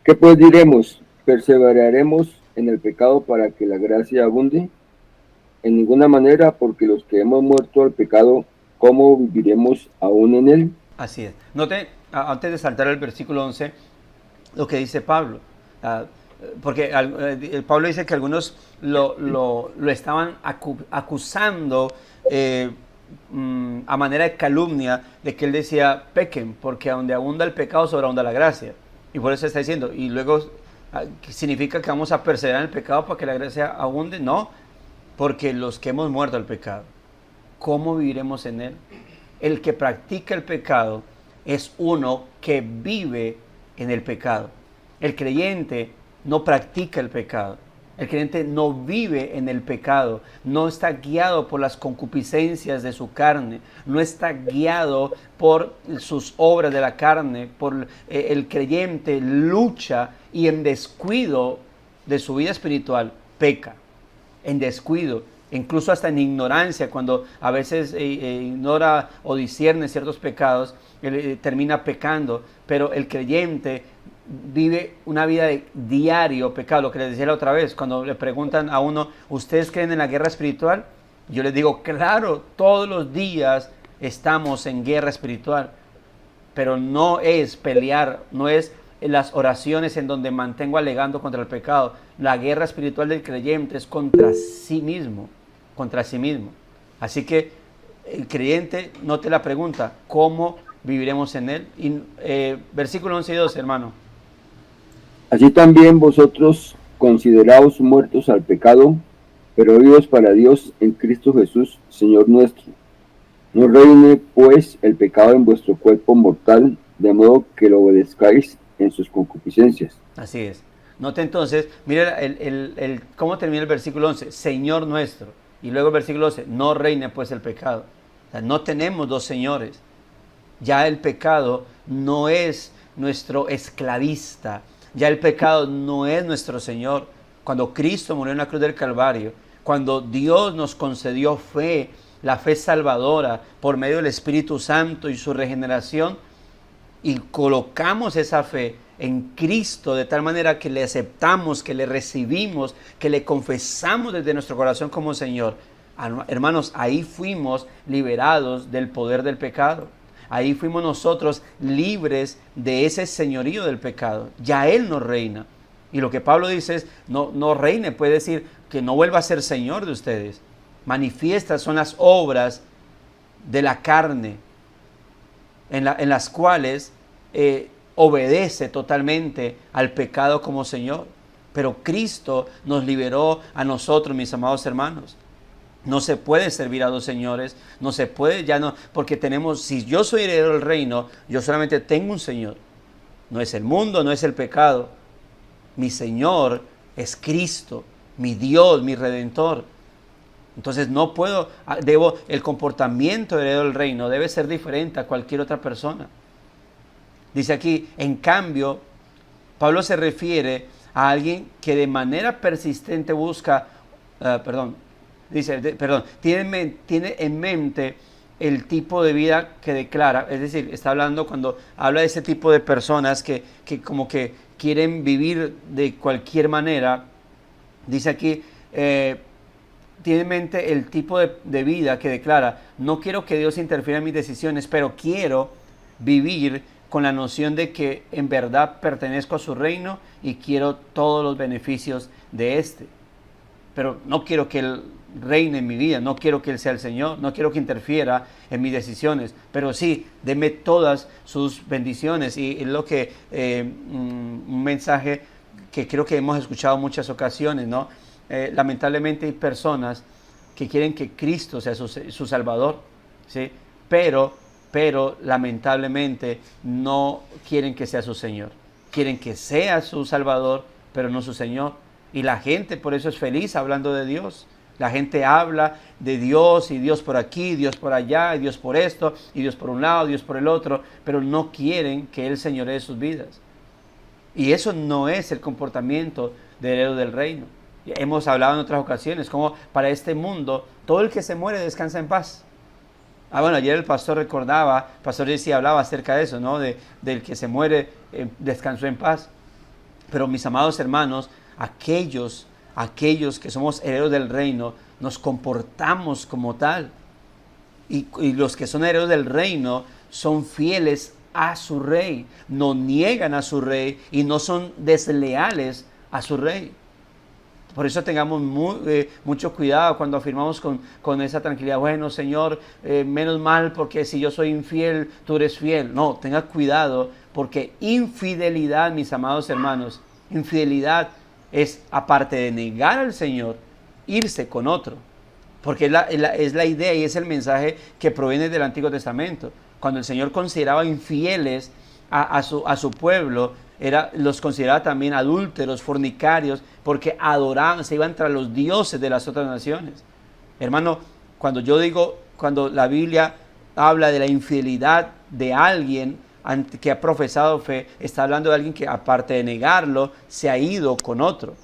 ¿Qué pues diremos? ¿Perseveraremos en el pecado para que la gracia abunde? En ninguna manera, porque los que hemos muerto al pecado, ¿cómo viviremos aún en él? Así es. Note, antes de saltar al versículo 11, lo que dice Pablo. Porque Pablo dice que algunos lo estaban acusando a manera de calumnia, de que él decía, pequen, porque donde abunda el pecado, sobreabunda la gracia. Y por eso está diciendo, y luego, ¿significa que vamos a perseverar en el pecado para que la gracia abunde? No, porque los que hemos muerto al pecado, ¿cómo viviremos en él? El que practica el pecado es uno que vive en el pecado. El creyente no practica el pecado. El creyente no vive en el pecado, no está guiado por las concupiscencias de su carne, no está guiado por sus obras de la carne. El creyente lucha y en descuido de su vida espiritual peca, en descuido, incluso hasta en ignorancia, cuando a veces ignora o discierne ciertos pecados, termina pecando, pero el creyente vive una vida de diario pecado. Lo que les decía la otra vez, cuando le preguntan a uno, ¿ustedes creen en la guerra espiritual? Yo les digo, claro, todos los días estamos en guerra espiritual, pero no es pelear, no es las oraciones en donde mantengo alegando contra el pecado. La guerra espiritual del creyente es contra sí mismo, contra sí mismo. Así que el creyente, note la pregunta, ¿cómo viviremos en él? Y, versículo 11 y 12, hermano. Así también vosotros, consideraos muertos al pecado, pero vivos para Dios en Cristo Jesús, Señor nuestro. No reine, pues, el pecado en vuestro cuerpo mortal, de modo que lo obedezcáis en sus concupiscencias. Así es. Note entonces, mira cómo termina el versículo 11, Señor nuestro. Y luego el versículo 12, no reine pues el pecado. O sea, no tenemos dos señores. Ya el pecado no es nuestro esclavista. Ya el pecado no es nuestro Señor. Cuando Cristo murió en la cruz del Calvario, cuando Dios nos concedió fe, la fe salvadora por medio del Espíritu Santo y su regeneración, y colocamos esa fe en Cristo de tal manera que le aceptamos, que le recibimos, que le confesamos desde nuestro corazón como Señor. Hermanos, ahí fuimos liberados del poder del pecado. Ahí fuimos nosotros libres de ese señorío del pecado. Ya Él nos reina. Y lo que Pablo dice es, no reine, puede decir que no vuelva a ser Señor de ustedes. Manifiestas son las obras de la carne, en las cuales obedece totalmente al pecado como Señor. Pero Cristo nos liberó a nosotros, mis amados hermanos. No se puede servir a dos señores, no se puede, ya no, porque si yo soy heredero del reino, yo solamente tengo un Señor. No es el mundo, no es el pecado. Mi Señor es Cristo, mi Dios, mi Redentor. Entonces el comportamiento de heredero del reino debe ser diferente a cualquier otra persona. Dice aquí, en cambio, Pablo se refiere a alguien que de manera persistente busca, tiene en mente el tipo de vida que declara. Es decir, está hablando cuando habla de ese tipo de personas que como que quieren vivir de cualquier manera. Dice aquí, tiene en mente el tipo de vida que declara, no quiero que Dios interfiera en mis decisiones, pero quiero vivir con la noción de que en verdad pertenezco a su reino y quiero todos los beneficios de este. Pero no quiero que Él reine en mi vida, no quiero que Él sea el Señor, no quiero que interfiera en mis decisiones, pero sí, deme todas sus bendiciones. Y es lo que, un mensaje que creo que hemos escuchado en muchas ocasiones, ¿no? Lamentablemente hay personas que quieren que Cristo sea su Salvador, ¿sí? Pero lamentablemente no quieren que sea su Señor. Quieren que sea su Salvador, pero no su Señor. Y la gente por eso es feliz hablando de Dios. La gente habla de Dios y Dios por aquí, Dios por allá, y Dios por esto, y Dios por un lado, Dios por el otro, pero no quieren que Él señoree sus vidas. Y eso no es el comportamiento del heredero del reino. Hemos hablado en otras ocasiones como para este mundo todo el que se muere descansa en paz. Bueno, ayer el pastor recordaba, el pastor Jesse hablaba acerca de eso, ¿no? Del que se muere, descansó en paz. Pero mis amados hermanos, aquellos que somos herederos del reino, nos comportamos como tal. Y los que son herederos del reino son fieles a su rey, no niegan a su rey y no son desleales a su rey. Por eso tengamos mucho cuidado cuando afirmamos con esa tranquilidad, bueno, Señor, menos mal porque si yo soy infiel, tú eres fiel. No, tenga cuidado porque infidelidad, mis amados hermanos, infidelidad es, aparte de negar al Señor, irse con otro. Porque es la idea y es el mensaje que proviene del Antiguo Testamento. Cuando el Señor consideraba infieles a su pueblo, los consideraba también adúlteros, fornicarios, porque adoraban, se iban tras los dioses de las otras naciones. Hermano, cuando la Biblia habla de la infidelidad de alguien que ha profesado fe, está hablando de alguien que, aparte de negarlo, se ha ido con otro.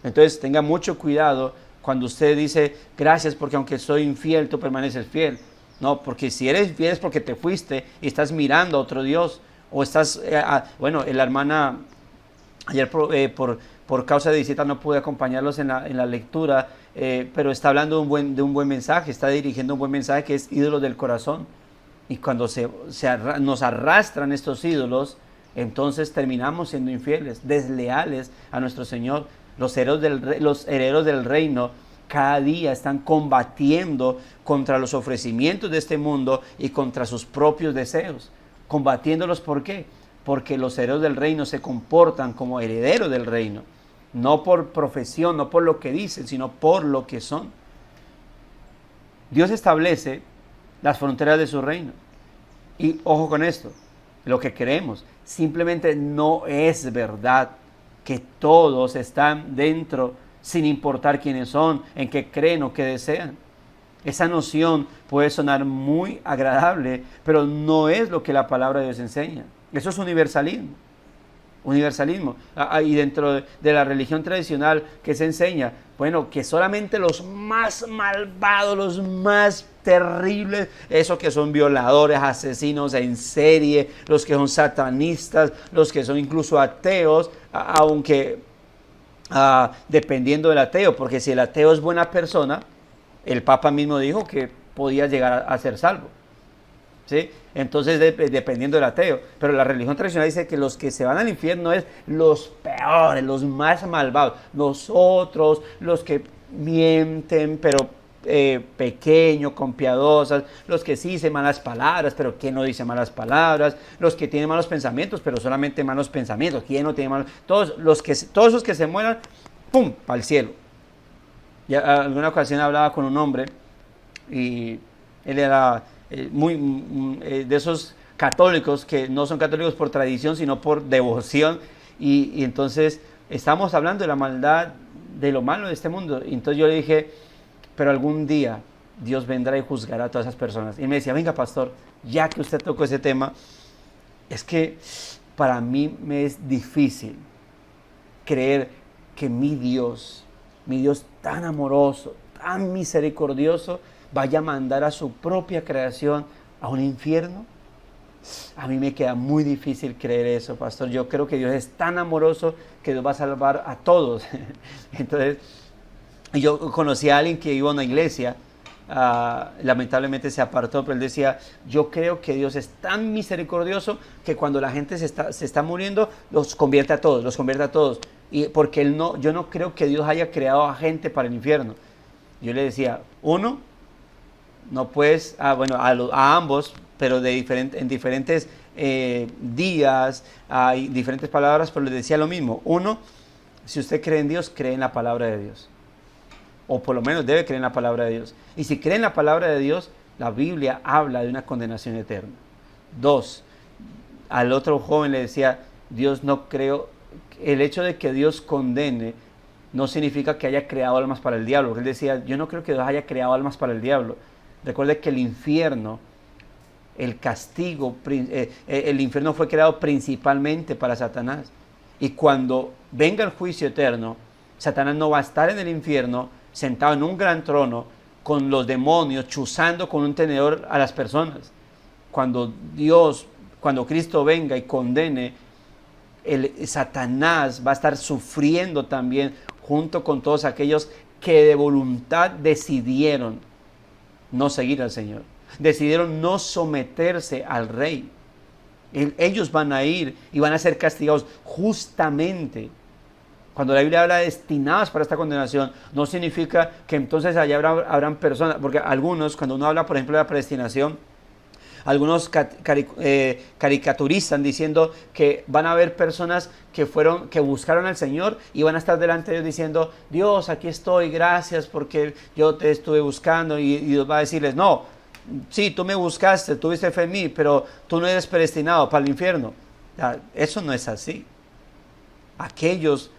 Entonces tenga mucho cuidado cuando usted dice, gracias porque aunque soy infiel, tú permaneces fiel. No, porque si eres fiel es porque te fuiste y estás mirando a otro Dios. O estás, la hermana, ayer por causa de visita no pude acompañarlos en la lectura, pero está hablando de un buen mensaje, está dirigiendo un buen mensaje que es ídolos del corazón. Y cuando nos arrastran estos ídolos, entonces terminamos siendo infieles, desleales a nuestro Señor. Los herederos del reino cada día están combatiendo contra los ofrecimientos de este mundo y contra sus propios deseos. Combatiéndolos, ¿por qué? Porque los herederos del reino se comportan como herederos del reino. No por profesión, no por lo que dicen, sino por lo que son. Dios establece las fronteras de su reino. Y ojo con esto, lo que creemos, simplemente no es verdad que todos están dentro sin importar quiénes son, en qué creen o qué desean. Esa noción puede sonar muy agradable, pero no es lo que la palabra de Dios enseña. Eso es universalismo. Y dentro de la religión tradicional, ¿qué se enseña? Bueno, que solamente los más malvados, los más terribles, esos que son violadores, asesinos en serie, los que son satanistas, los que son incluso ateos, aunque dependiendo del ateo, porque si el ateo es buena persona, el Papa mismo dijo que podía llegar a ser salvo. ¿Sí? Entonces, dependiendo del ateo. Pero la religión tradicional dice que los que se van al infierno es los peores, los más malvados. Nosotros, los que mienten, pero pequeño, con piadosas, los que sí dicen malas palabras, pero ¿quién no dice malas palabras? Los que tienen malos pensamientos, pero solamente malos pensamientos. ¿Quién no tiene malos? Todos los que se mueran, ¡pum!, para el cielo. Ya en alguna ocasión hablaba con un hombre y él era de esos católicos que no son católicos por tradición, sino por devoción. Y entonces estamos hablando de la maldad, de lo malo de este mundo. Y entonces yo le dije, pero algún día Dios vendrá y juzgará a todas esas personas. Y me decía, venga pastor, ya que usted tocó ese tema, es que para mí me es difícil creer que mi Dios tan amoroso, tan misericordioso, vaya a mandar a su propia creación a un infierno. A mí me queda muy difícil creer eso, pastor. Yo creo que Dios es tan amoroso que Dios va a salvar a todos. Entonces, yo conocí a alguien que iba a una iglesia, lamentablemente se apartó, pero él decía, yo creo que Dios es tan misericordioso que cuando la gente se está muriendo, los convierte a todos. Y porque yo no creo que Dios haya creado a gente para el infierno. Yo le decía, no puedes, a ambos, pero en diferentes días, hay diferentes palabras, pero les decía lo mismo. Si usted cree en Dios, cree en la palabra de Dios. O por lo menos debe creer en la palabra de Dios. Y si cree en la palabra de Dios, la Biblia habla de una condenación eterna. 2, al otro joven le decía, el hecho de que Dios condene no significa que haya creado almas para el diablo. Porque él decía, yo no creo que Dios haya creado almas para el diablo. Recuerde que el infierno, el castigo, el infierno fue creado principalmente para Satanás. Y cuando venga el juicio eterno, Satanás no va a estar en el infierno, sentado en un gran trono, con los demonios, chuzando con un tenedor a las personas. Cuando Cristo venga y condene, Satanás va a estar sufriendo también junto con todos aquellos que de voluntad decidieron no seguir al Señor, decidieron no someterse al Rey. Ellos van a ir y van a ser castigados justamente. Cuando la Biblia habla de destinados para esta condenación, no significa que entonces allá habrán personas, porque algunos, cuando uno habla, por ejemplo, de la predestinación, algunos caricaturizan diciendo que van a haber personas que buscaron al Señor y van a estar delante de Dios diciendo: Dios, aquí estoy, gracias porque yo te estuve buscando, y Dios va a decirles: no, sí, tú me buscaste, tuviste fe en mí, pero tú no eres predestinado para el infierno. Eso no es así. Aquellos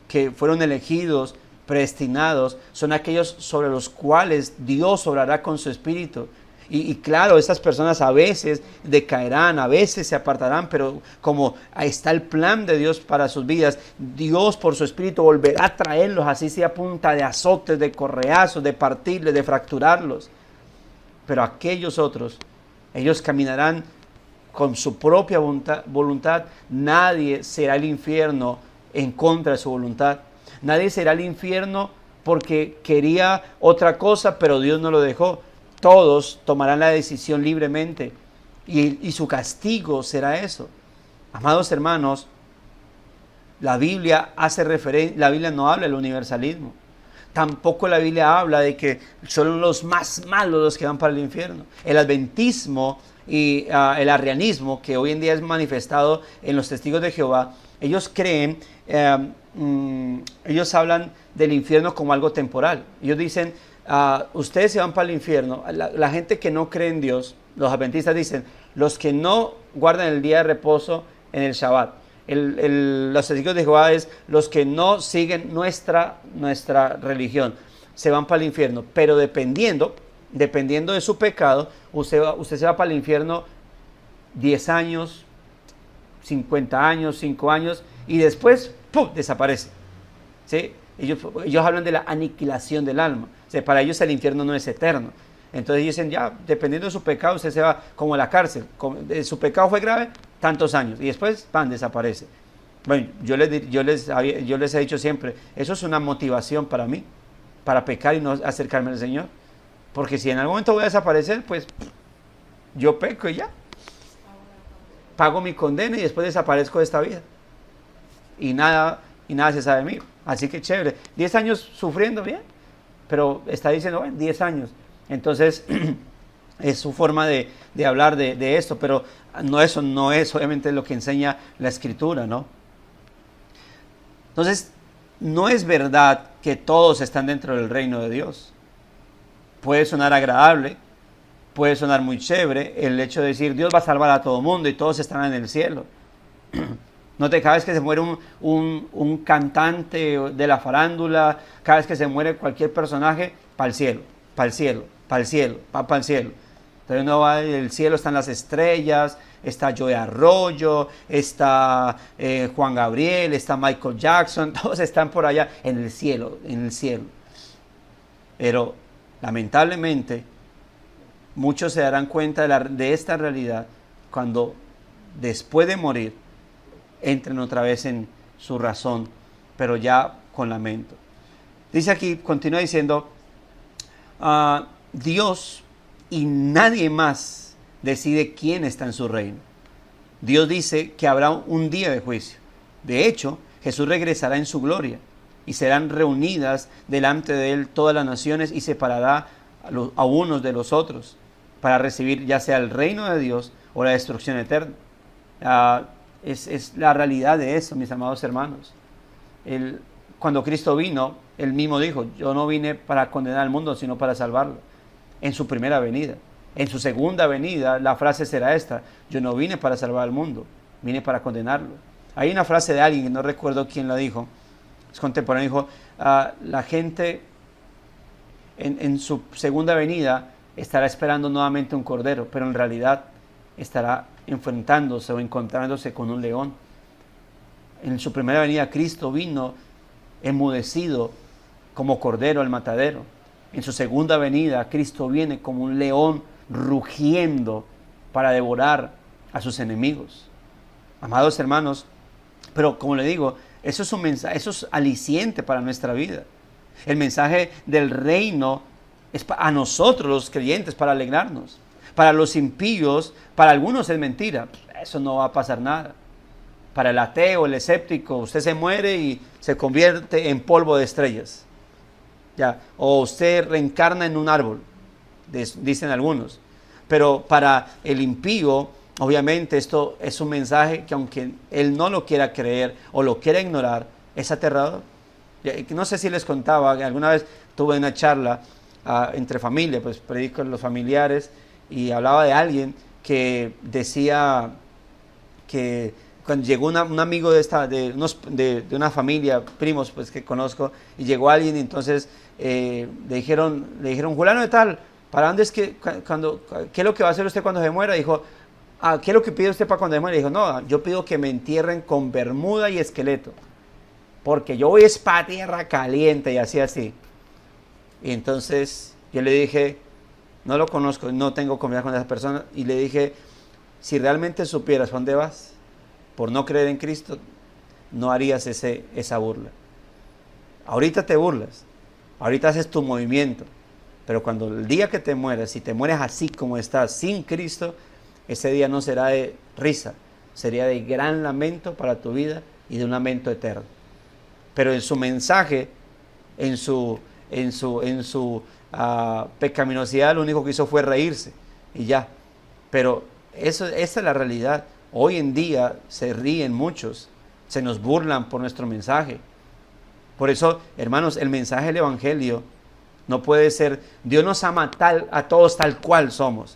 que fueron elegidos, predestinados, son aquellos sobre los cuales Dios obrará con su Espíritu. Y claro, estas personas a veces decaerán, a veces se apartarán, pero como ahí está el plan de Dios para sus vidas, Dios por su Espíritu volverá a traerlos, así sea a punta de azotes, de correazos, de partirles, de fracturarlos. Pero aquellos otros, ellos caminarán con su propia voluntad. Nadie será al infierno en contra de su voluntad. Nadie será al infierno porque quería otra cosa, pero Dios no lo dejó. Todos tomarán la decisión libremente y su castigo será eso. Amados hermanos, la Biblia no habla del universalismo. Tampoco la Biblia habla de que son los más malos los que van para el infierno. El adventismo y el arrianismo, que hoy en día es manifestado en los testigos de Jehová, ellos creen, ellos hablan del infierno como algo temporal. Ellos dicen: ustedes se van para el infierno. La gente que no cree en Dios, los adventistas dicen: los que no guardan el día de reposo en el Shabbat. Los testigos de Jehová es los que no siguen nuestra religión, se van para el infierno. Pero dependiendo de su pecado, usted se va para el infierno 10 años, 50 años, 5 años, y después ¡pum!, desaparece. ¿Sí? Ellos hablan de la aniquilación del alma. O sea, para ellos el infierno no es eterno. Entonces dicen: ya, dependiendo de su pecado, usted se va como a la cárcel. Su pecado fue grave, tantos años, y después, ¡pam!, desaparece. Bueno, yo les he dicho siempre, eso es una motivación para mí, para pecar y no acercarme al Señor. Porque si en algún momento voy a desaparecer, pues yo peco y ya. Pago mi condena y después desaparezco de esta vida. Y nada se sabe de mí. Así que chévere. 10 años sufriendo, bien. Pero está diciendo: bueno, 10 años. Entonces, es su forma de hablar de esto. Pero eso no es obviamente lo que enseña la Escritura, ¿no? Entonces, no es verdad que todos están dentro del reino de Dios. Puede sonar agradable, puede sonar muy chévere el hecho de decir: Dios va a salvar a todo mundo y todos estarán en el cielo. No te, cada vez que se muere un cantante de la farándula, cada vez que se muere cualquier personaje, para el cielo, para el cielo, para el cielo, para el cielo. Entonces uno va, en el cielo están las estrellas, está Joey Arroyo, está Juan Gabriel, está Michael Jackson, todos están por allá en el cielo, en el cielo. Pero lamentablemente muchos se darán cuenta de esta realidad cuando después de morir entren otra vez en su razón, pero ya con lamento. Dice aquí, continúa diciendo: Dios y nadie más decide quién está en su reino. Dios dice que habrá un día de juicio. De hecho, Jesús regresará en su gloria y serán reunidas delante de él todas las naciones y separará a unos de los otros para recibir ya sea el reino de Dios o la destrucción eterna. Es la realidad de eso, mis amados hermanos. Cuando Cristo vino, Él mismo dijo: yo no vine para condenar al mundo, sino para salvarlo. En su primera venida. En su segunda venida, la frase será esta: yo no vine para salvar al mundo, vine para condenarlo. Hay una frase de alguien, que no recuerdo quién la dijo, es contemporáneo, dijo: la gente en su segunda venida estará esperando nuevamente un cordero, pero en realidad estará enfrentándose o encontrándose con un león. En su primera venida Cristo vino enmudecido como cordero al matadero. En su segunda venida, Cristo viene como un león rugiendo para devorar a sus enemigos. Amados hermanos, pero como le digo, eso es un mensaje, eso es aliciente para nuestra vida. El mensaje del reino es a nosotros los creyentes para alegrarnos. Para los impíos, para algunos es mentira. Eso no va a pasar nada. Para el ateo, el escéptico, usted se muere y se convierte en polvo de estrellas. Ya, o usted reencarna en un árbol, dicen algunos. Pero para el impío, obviamente esto es un mensaje que aunque él no lo quiera creer o lo quiera ignorar, es aterrador. No sé si les contaba, que alguna vez tuve una charla entre familia, pues predico con los familiares y hablaba de alguien que decía que cuando llegó un amigo de una familia, primos pues que conozco, y llegó alguien y entonces le dijeron, fulano de tal, ¿para dónde es que, qué es lo que va a hacer usted cuando se muera? Dijo, ¿qué es lo que pide usted para cuando se muera? Dijo, no, yo pido que me entierren con bermuda y esqueleto, porque yo voy es para tierra caliente y así. Y entonces yo le dije, no lo conozco, no tengo confianza con esa persona, y le dije, si realmente supieras dónde vas, por no creer en Cristo, no harías esa burla. Ahorita te burlas, ahorita haces tu movimiento, pero cuando el día que te mueras, si te mueres así como estás, sin Cristo, ese día no será de risa, sería de gran lamento para tu vida y de un lamento eterno. Pero en su mensaje, en su pecaminosidad, lo único que hizo fue reírse y ya. Pero esa es la realidad. Hoy en día se ríen muchos, se nos burlan por nuestro mensaje. Por eso, hermanos, el mensaje del Evangelio no puede ser, Dios nos ama a todos tal cual somos.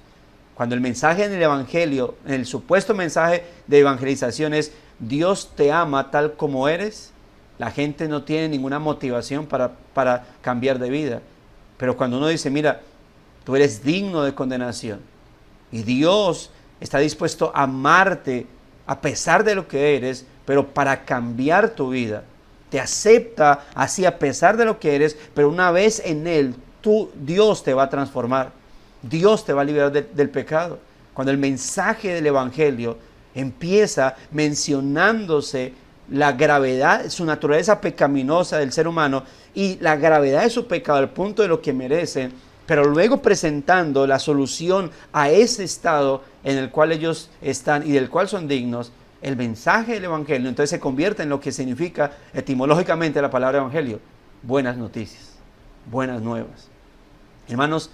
Cuando el mensaje en el Evangelio, en el supuesto mensaje de evangelización es, Dios te ama tal como eres, la gente no tiene ninguna motivación para cambiar de vida. Pero cuando uno dice, mira, tú eres digno de condenación y Dios está dispuesto a amarte a pesar de lo que eres, pero para cambiar tu vida. Te acepta así a pesar de lo que eres, pero una vez en Él, Dios te va a transformar. Dios te va a liberar del pecado. Cuando el mensaje del Evangelio empieza mencionándose la gravedad, su naturaleza pecaminosa del ser humano y la gravedad de su pecado al punto de lo que merecen, pero luego presentando la solución a ese estado en el cual ellos están y del cual son dignos, el mensaje del Evangelio entonces se convierte en lo que significa etimológicamente la palabra Evangelio: buenas noticias, buenas nuevas. Hermanos,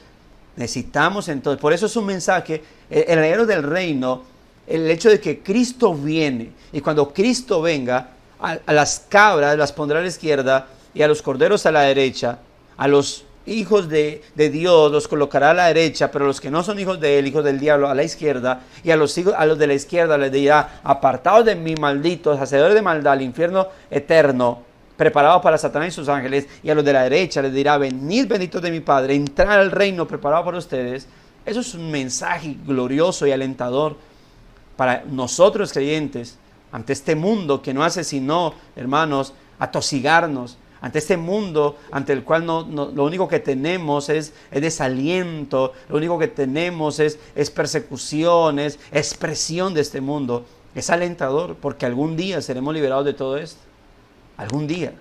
necesitamos entonces, por eso es un mensaje, el heredero del reino, el hecho de que Cristo viene, y cuando Cristo venga, a las cabras las pondrá a la izquierda y a los corderos a la derecha, a los hijos de Dios los colocará a la derecha, pero los que no son hijos de él, hijos del diablo, a la izquierda, y a los de la izquierda les dirá: apartados de mí, malditos, hacedores de maldad, al infierno eterno, preparado para Satanás y sus ángeles. Y a los de la derecha les dirá: venid, benditos de mi Padre, entrar al reino preparado para ustedes. Eso es un mensaje glorioso y alentador para nosotros creyentes, ante este mundo que no hace sino, hermanos, atosigarnos, ante este mundo ante el cual lo único que tenemos es desaliento, lo único que tenemos es persecución, es expresión de este mundo. Es alentador porque algún día seremos liberados de todo esto, algún día.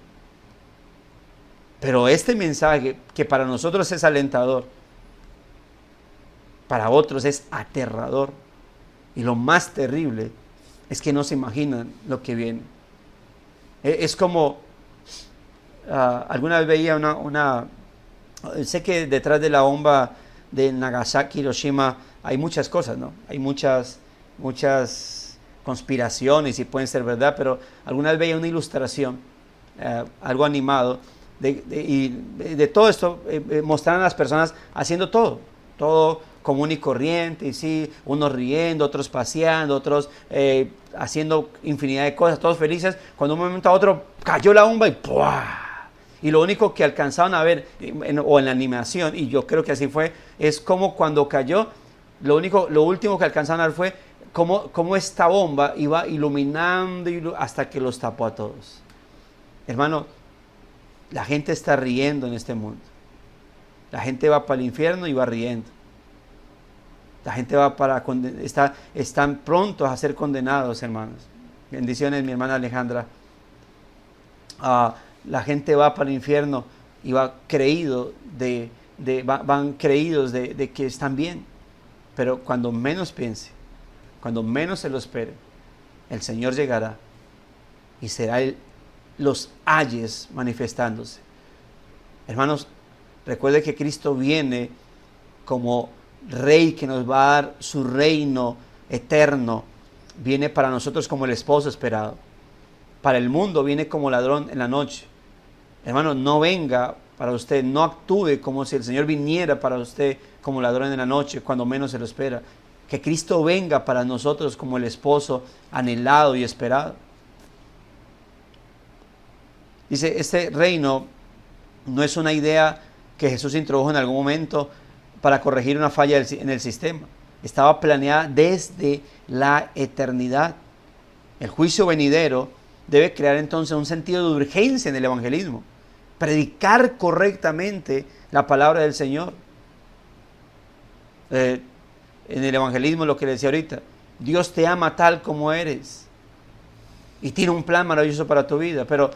Pero este mensaje, que para nosotros es alentador, para otros es aterrador. Y lo más terrible es que no se imaginan lo que viene. Es como, alguna vez veía sé que detrás de la bomba de Nagasaki, Hiroshima, hay muchas cosas, ¿no? Hay muchas conspiraciones y pueden ser verdad, pero alguna vez veía una ilustración, algo animado, y de todo esto mostraron a las personas haciendo todo común y corriente, y sí, unos riendo, otros paseando, otros haciendo infinidad de cosas, todos felices, cuando de un momento a otro cayó la bomba y ¡puah! Y lo único que alcanzaron a ver, o en la animación, y yo creo que así fue, es como cuando cayó, lo último que alcanzaron a ver fue cómo esta bomba iba iluminando hasta que los tapó a todos. Hermano, la gente está riendo en este mundo. La gente va para el infierno y va riendo. La gente va están prontos a ser condenados, hermanos. Bendiciones, mi hermana Alejandra. La gente va para el infierno y van creídos de que están bien. Pero cuando menos piense, cuando menos se lo espere, el Señor llegará y será los ayes manifestándose. Hermanos, recuerde que Cristo viene como Rey que nos va a dar su reino eterno. Viene para nosotros como el esposo esperado. Para el mundo viene como ladrón en la noche. Hermano, no venga para usted, no actúe como si el Señor viniera para usted como ladrón en la noche, cuando menos se lo espera. Que Cristo venga para nosotros como el esposo anhelado y esperado. Dice, este reino no es una idea que Jesús introdujo en algún momento para corregir una falla en el sistema. Estaba planeada desde la eternidad. El juicio venidero debe crear entonces un sentido de urgencia en el evangelismo. Predicar correctamente la palabra del Señor. En el evangelismo, lo que le decía ahorita, Dios te ama tal como eres y tiene un plan maravilloso para tu vida, pero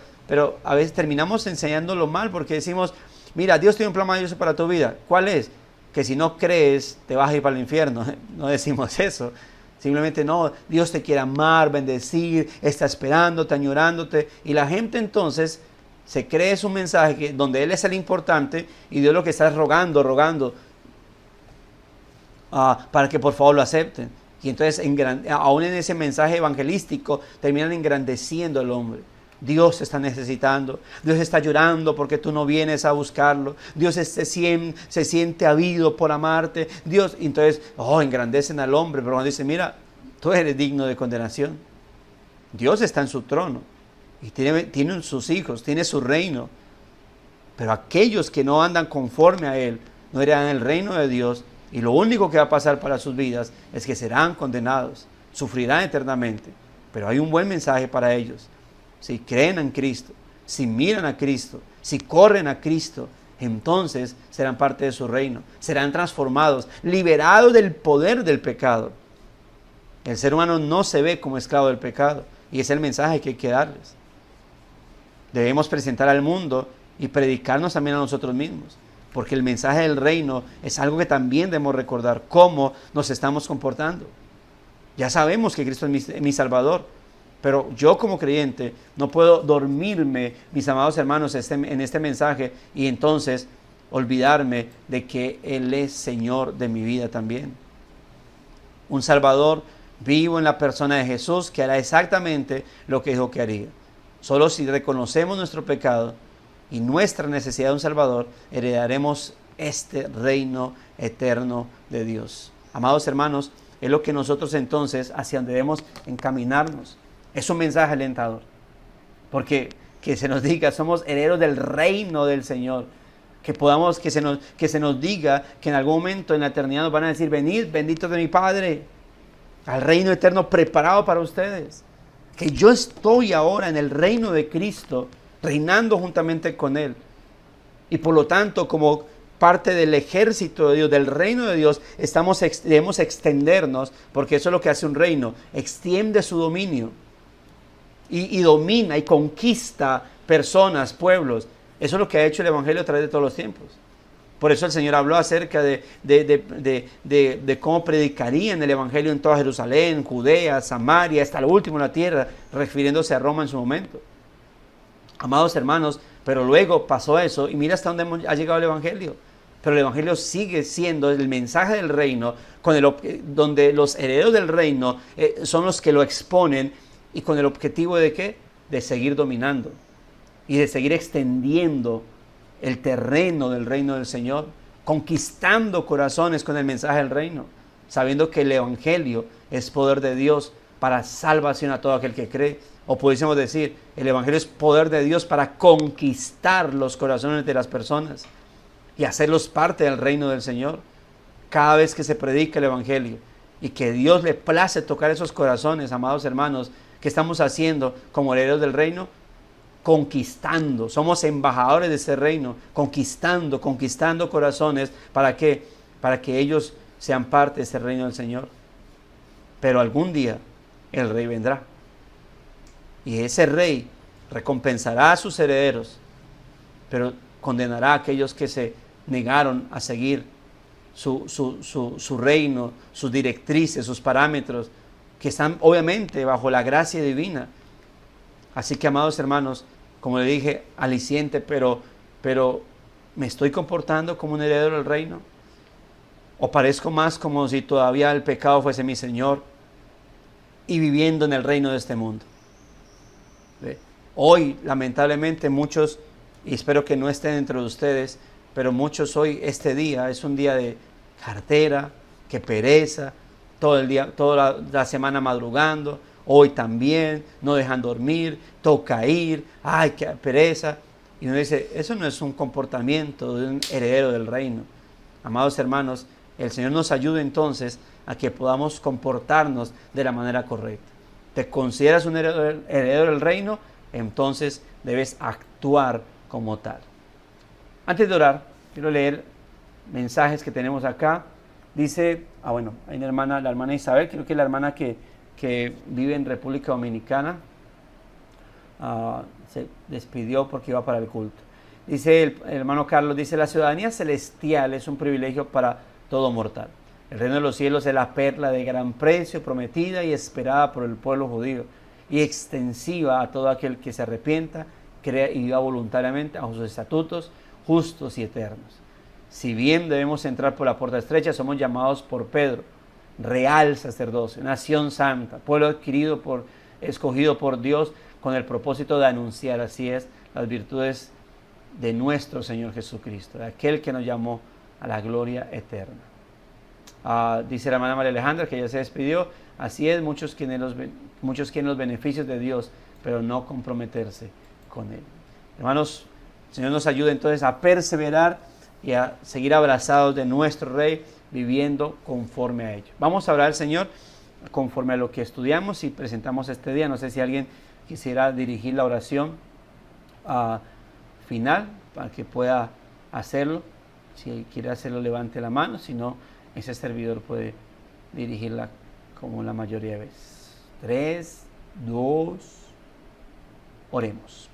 a veces terminamos enseñándolo mal porque decimos, mira, Dios tiene un plan maravilloso para tu vida. ¿Cuál es? Que si no crees te vas a ir para el infierno. No decimos eso. Simplemente no, Dios te quiere amar, bendecir, está esperándote, añorándote. Y la gente entonces se cree es un mensaje donde Él es el importante y Dios lo que está es rogando para que por favor lo acepten. Y entonces aún en ese mensaje evangelístico terminan engrandeciendo al hombre. Dios está necesitando, Dios está llorando porque tú no vienes a buscarlo, Dios se siente habido por amarte, Dios, entonces, engrandecen al hombre, pero cuando dice, mira, tú eres digno de condenación. Dios está en su trono y tiene sus hijos, tiene su reino, pero aquellos que no andan conforme a Él, no heredan el reino de Dios y lo único que va a pasar para sus vidas es que serán condenados, sufrirán eternamente, pero hay un buen mensaje para ellos. Si creen en Cristo, si miran a Cristo, si corren a Cristo, entonces serán parte de su reino, serán transformados, liberados del poder del pecado. El ser humano no se ve como esclavo del pecado y es el mensaje que hay que darles. Debemos presentar al mundo y predicarnos también a nosotros mismos, porque el mensaje del reino es algo que también debemos recordar, cómo nos estamos comportando. Ya sabemos que Cristo es mi Salvador, pero yo como creyente no puedo dormirme, mis amados hermanos, en este mensaje y entonces olvidarme de que Él es Señor de mi vida también. Un Salvador vivo en la persona de Jesús que hará exactamente lo que dijo que haría. Solo si reconocemos nuestro pecado y nuestra necesidad de un Salvador, heredaremos este reino eterno de Dios. Amados hermanos, es lo que nosotros entonces hacia donde debemos encaminarnos. Es un mensaje alentador, porque que se nos diga, somos herederos del reino del Señor, que se nos diga que en algún momento en la eternidad nos van a decir, venid, benditos de mi Padre, al reino eterno preparado para ustedes, que yo estoy ahora en el reino de Cristo, reinando juntamente con Él, y por lo tanto como parte del ejército de Dios, del reino de Dios, debemos extendernos, porque eso es lo que hace un reino, extiende su dominio. Y domina y conquista personas, pueblos. Eso es lo que ha hecho el Evangelio a través de todos los tiempos. Por eso el Señor habló acerca de cómo predicarían el Evangelio en toda Jerusalén, Judea, Samaria, hasta lo último en la tierra, refiriéndose a Roma en su momento. Amados hermanos, pero luego pasó eso y mira hasta dónde ha llegado el Evangelio. Pero el Evangelio sigue siendo el mensaje del reino, donde los herederos del reino son los que lo exponen. ¿Y con el objetivo de qué? De seguir dominando y de seguir extendiendo el terreno del reino del Señor, conquistando corazones con el mensaje del reino, sabiendo que el Evangelio es poder de Dios para salvación a todo aquel que cree. O pudiésemos decir, el Evangelio es poder de Dios para conquistar los corazones de las personas y hacerlos parte del reino del Señor. Cada vez que se predica el Evangelio y que Dios le place tocar esos corazones, amados hermanos, que estamos haciendo como herederos del reino, conquistando, somos embajadores de ese reino, conquistando corazones. ¿Para qué? Para que ellos sean parte de ese reino del Señor. Pero algún día el rey vendrá. Y ese rey recompensará a sus herederos, pero condenará a aquellos que se negaron a seguir su reino, sus directrices, sus parámetros, que están obviamente bajo la gracia divina. Así que, amados hermanos, como le dije, aliciente, pero ¿me estoy comportando como un heredero del reino? ¿O parezco más como si todavía el pecado fuese mi Señor y viviendo en el reino de este mundo? Hoy, lamentablemente, muchos, y espero que no estén entre ustedes, pero muchos hoy, este día, es un día de cartera, que pereza, todo el día, toda la semana madrugando, hoy también, no dejan dormir, toca ir, ay, qué pereza. Y uno dice, eso no es un comportamiento de un heredero del reino. Amados hermanos, el Señor nos ayude entonces a que podamos comportarnos de la manera correcta. ¿Te consideras un heredero del reino? Entonces debes actuar como tal. Antes de orar, quiero leer mensajes que tenemos acá. Dice, bueno, hay una hermana, la hermana Isabel, creo que es la hermana que vive en República Dominicana. Se despidió porque iba para el culto. Dice el hermano Carlos, dice, la ciudadanía celestial es un privilegio para todo mortal. El reino de los cielos es la perla de gran precio, prometida y esperada por el pueblo judío, y extensiva a todo aquel que se arrepienta, crea y viva voluntariamente bajo sus estatutos justos y eternos. Si bien debemos entrar por la puerta estrecha, somos llamados por Pedro, real sacerdocio, nación santa, pueblo adquirido escogido por Dios con el propósito de anunciar, así es, las virtudes de nuestro Señor Jesucristo, de aquel que nos llamó a la gloria eterna. Dice la hermana María Alejandra, que ya se despidió, así es, muchos quieren los beneficios de Dios, pero no comprometerse con Él. Hermanos, el Señor nos ayude entonces a perseverar y a seguir abrazados de nuestro Rey, viviendo conforme a ello. Vamos a orar al Señor conforme a lo que estudiamos y presentamos este día. No sé si alguien quisiera dirigir la oración final para que pueda hacerlo. Si quiere hacerlo, levante la mano. Si no, ese servidor puede dirigirla como la mayoría de veces. 3, 2, oremos.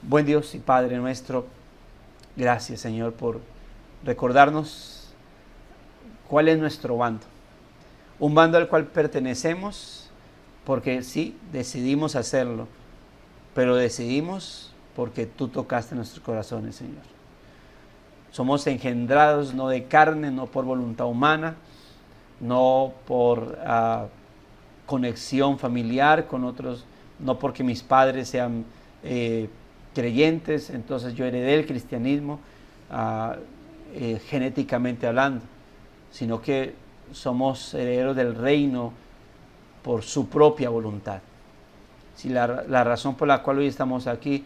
Buen Dios y Padre nuestro, gracias, Señor, por recordarnos cuál es nuestro bando. Un bando al cual pertenecemos porque sí, decidimos hacerlo, pero decidimos porque tú tocaste nuestros corazones, Señor. Somos engendrados no de carne, no por voluntad humana, no por conexión familiar con otros, no porque mis padres sean creyentes, entonces yo heredé el cristianismo genéticamente hablando, sino que somos herederos del reino por su propia voluntad. Si la razón por la cual hoy estamos aquí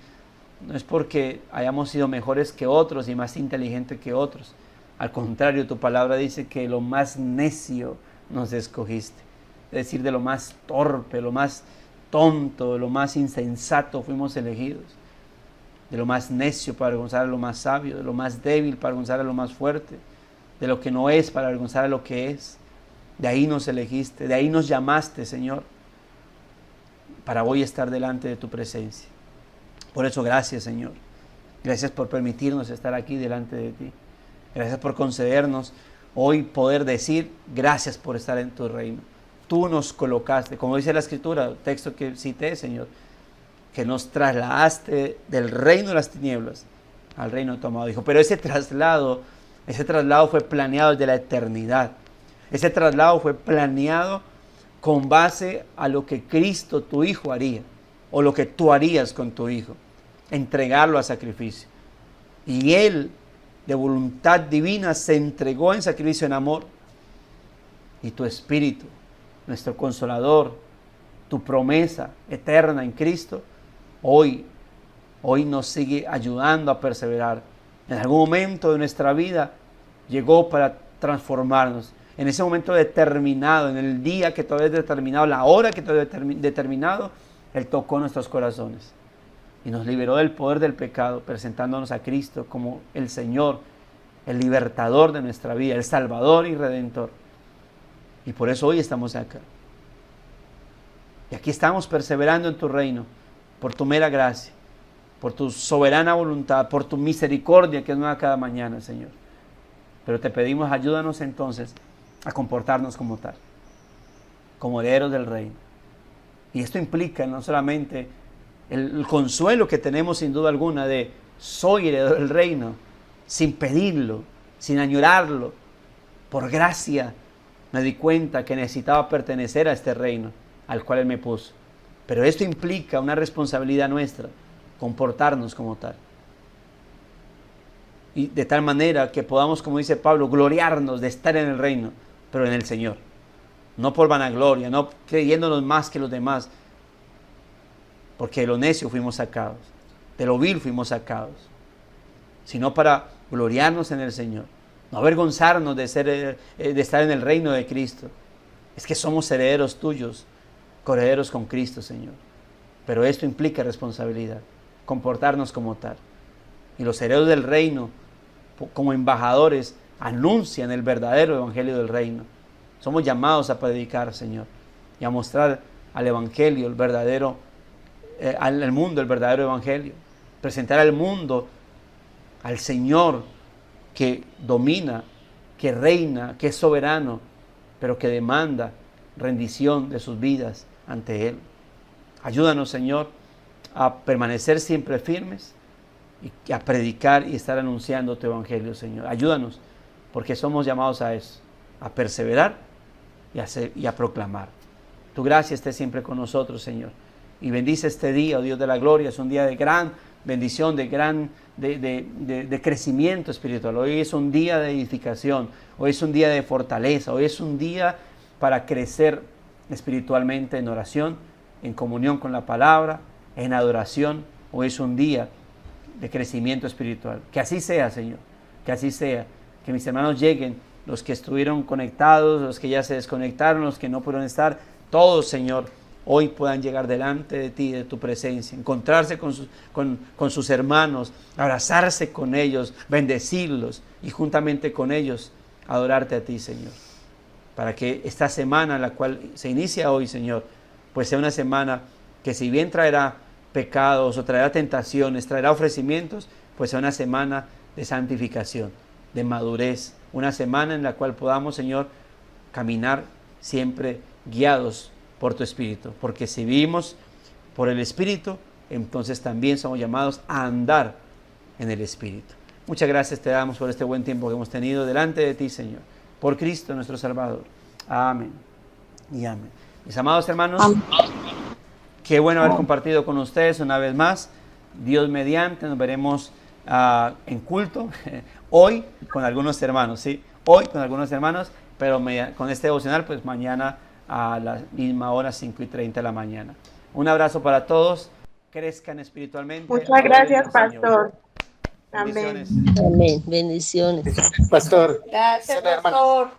no es porque hayamos sido mejores que otros y más inteligentes que otros. Al contrario, tu palabra dice que lo más necio nos escogiste. Es decir, de lo más torpe, lo más tonto, de lo más insensato fuimos elegidos. De lo más necio para avergonzar a lo más sabio, de lo más débil para avergonzar a lo más fuerte, de lo que no es para avergonzar a lo que es. De ahí nos elegiste, de ahí nos llamaste, Señor, para hoy estar delante de tu presencia. Por eso, gracias, Señor. Gracias por permitirnos estar aquí delante de ti. Gracias por concedernos hoy poder decir gracias por estar en tu reino. Tú nos colocaste, como dice la Escritura, el texto que cité, Señor, que nos trasladaste del reino de las tinieblas al reino de tu amado Hijo. Pero ese traslado fue planeado desde la eternidad. Ese traslado fue planeado con base a lo que Cristo, tu Hijo, haría, o lo que tú harías con tu Hijo, entregarlo a sacrificio. Y Él, de voluntad divina, se entregó en sacrificio en amor. Y tu Espíritu, nuestro Consolador, tu promesa eterna en Cristo, hoy nos sigue ayudando a perseverar. En algún momento de nuestra vida llegó para transformarnos. En ese momento determinado, en el día que todavía es determinado, la hora que todavía es determinado, Él tocó nuestros corazones. y nos liberó del poder del pecado, presentándonos a Cristo como el Señor, el libertador de nuestra vida, el Salvador y Redentor. Y por eso hoy estamos acá. Y aquí estamos perseverando en tu reino, por tu mera gracia, por tu soberana voluntad, por tu misericordia que es nueva cada mañana, Señor. Pero te pedimos, ayúdanos entonces a comportarnos como tal, como herederos del reino. Y esto implica no solamente el consuelo que tenemos sin duda alguna de soy heredero del reino, sin pedirlo, sin añorarlo, por gracia me di cuenta que necesitaba pertenecer a este reino al cual Él me puso. Pero esto implica una responsabilidad nuestra, comportarnos como tal. Y de tal manera que podamos, como dice Pablo, gloriarnos de estar en el reino, pero en el Señor. No por vanagloria, no creyéndonos más que los demás, porque de lo necio fuimos sacados, de lo vil fuimos sacados, sino para gloriarnos en el Señor, no avergonzarnos de estar en el reino de Cristo. Es que somos herederos tuyos, coherederos con Cristo, Señor. Pero esto implica responsabilidad, comportarnos como tal. Y los herederos del reino, como embajadores, anuncian el verdadero evangelio del reino. Somos llamados a predicar, Señor, y a mostrar al evangelio, el verdadero, al mundo el verdadero evangelio. Presentar al mundo al Señor que domina, que reina, que es soberano, pero que demanda rendición de sus vidas ante Él. Ayúdanos, Señor, a permanecer siempre firmes y a predicar y estar anunciando tu evangelio, Señor. Ayúdanos, porque somos llamados a eso, a perseverar y a proclamar. Tu gracia esté siempre con nosotros, Señor. Y bendice este día, oh Dios de la gloria. Es un día de gran bendición, de crecimiento espiritual. Hoy es un día de edificación, hoy es un día de fortaleza, hoy es un día para crecer espiritualmente en oración, en comunión con la palabra, en adoración. Hoy es un día de crecimiento espiritual. Que así sea, Señor, que así sea. Que mis hermanos lleguen, los que estuvieron conectados, los que ya se desconectaron, los que no pudieron estar, todos, Señor, hoy puedan llegar delante de ti, de tu presencia, encontrarse con sus hermanos, abrazarse con ellos, bendecirlos y juntamente con ellos adorarte a ti, Señor. Para que esta semana, la cual se inicia hoy, Señor, pues sea una semana que si bien traerá pecados o traerá tentaciones, traerá ofrecimientos, pues sea una semana de santificación, de madurez, una semana en la cual podamos, Señor, caminar siempre guiados por tu Espíritu, porque si vivimos por el Espíritu, entonces también somos llamados a andar en el Espíritu. Muchas gracias te damos por este buen tiempo que hemos tenido delante de ti, Señor, por Cristo nuestro Salvador. Amén y amén. Mis amados hermanos, qué bueno haber compartido con ustedes una vez más. Dios mediante, nos veremos en culto hoy con algunos hermanos, ¿sí? Hoy con algunos hermanos, pero con este devocional, pues mañana a la misma hora, 5:30 de la mañana. Un abrazo para todos, crezcan espiritualmente. Muchas gracias, pastor. Amén. Bendiciones. Amén. Bendiciones. Pastor. Gracias, pastor.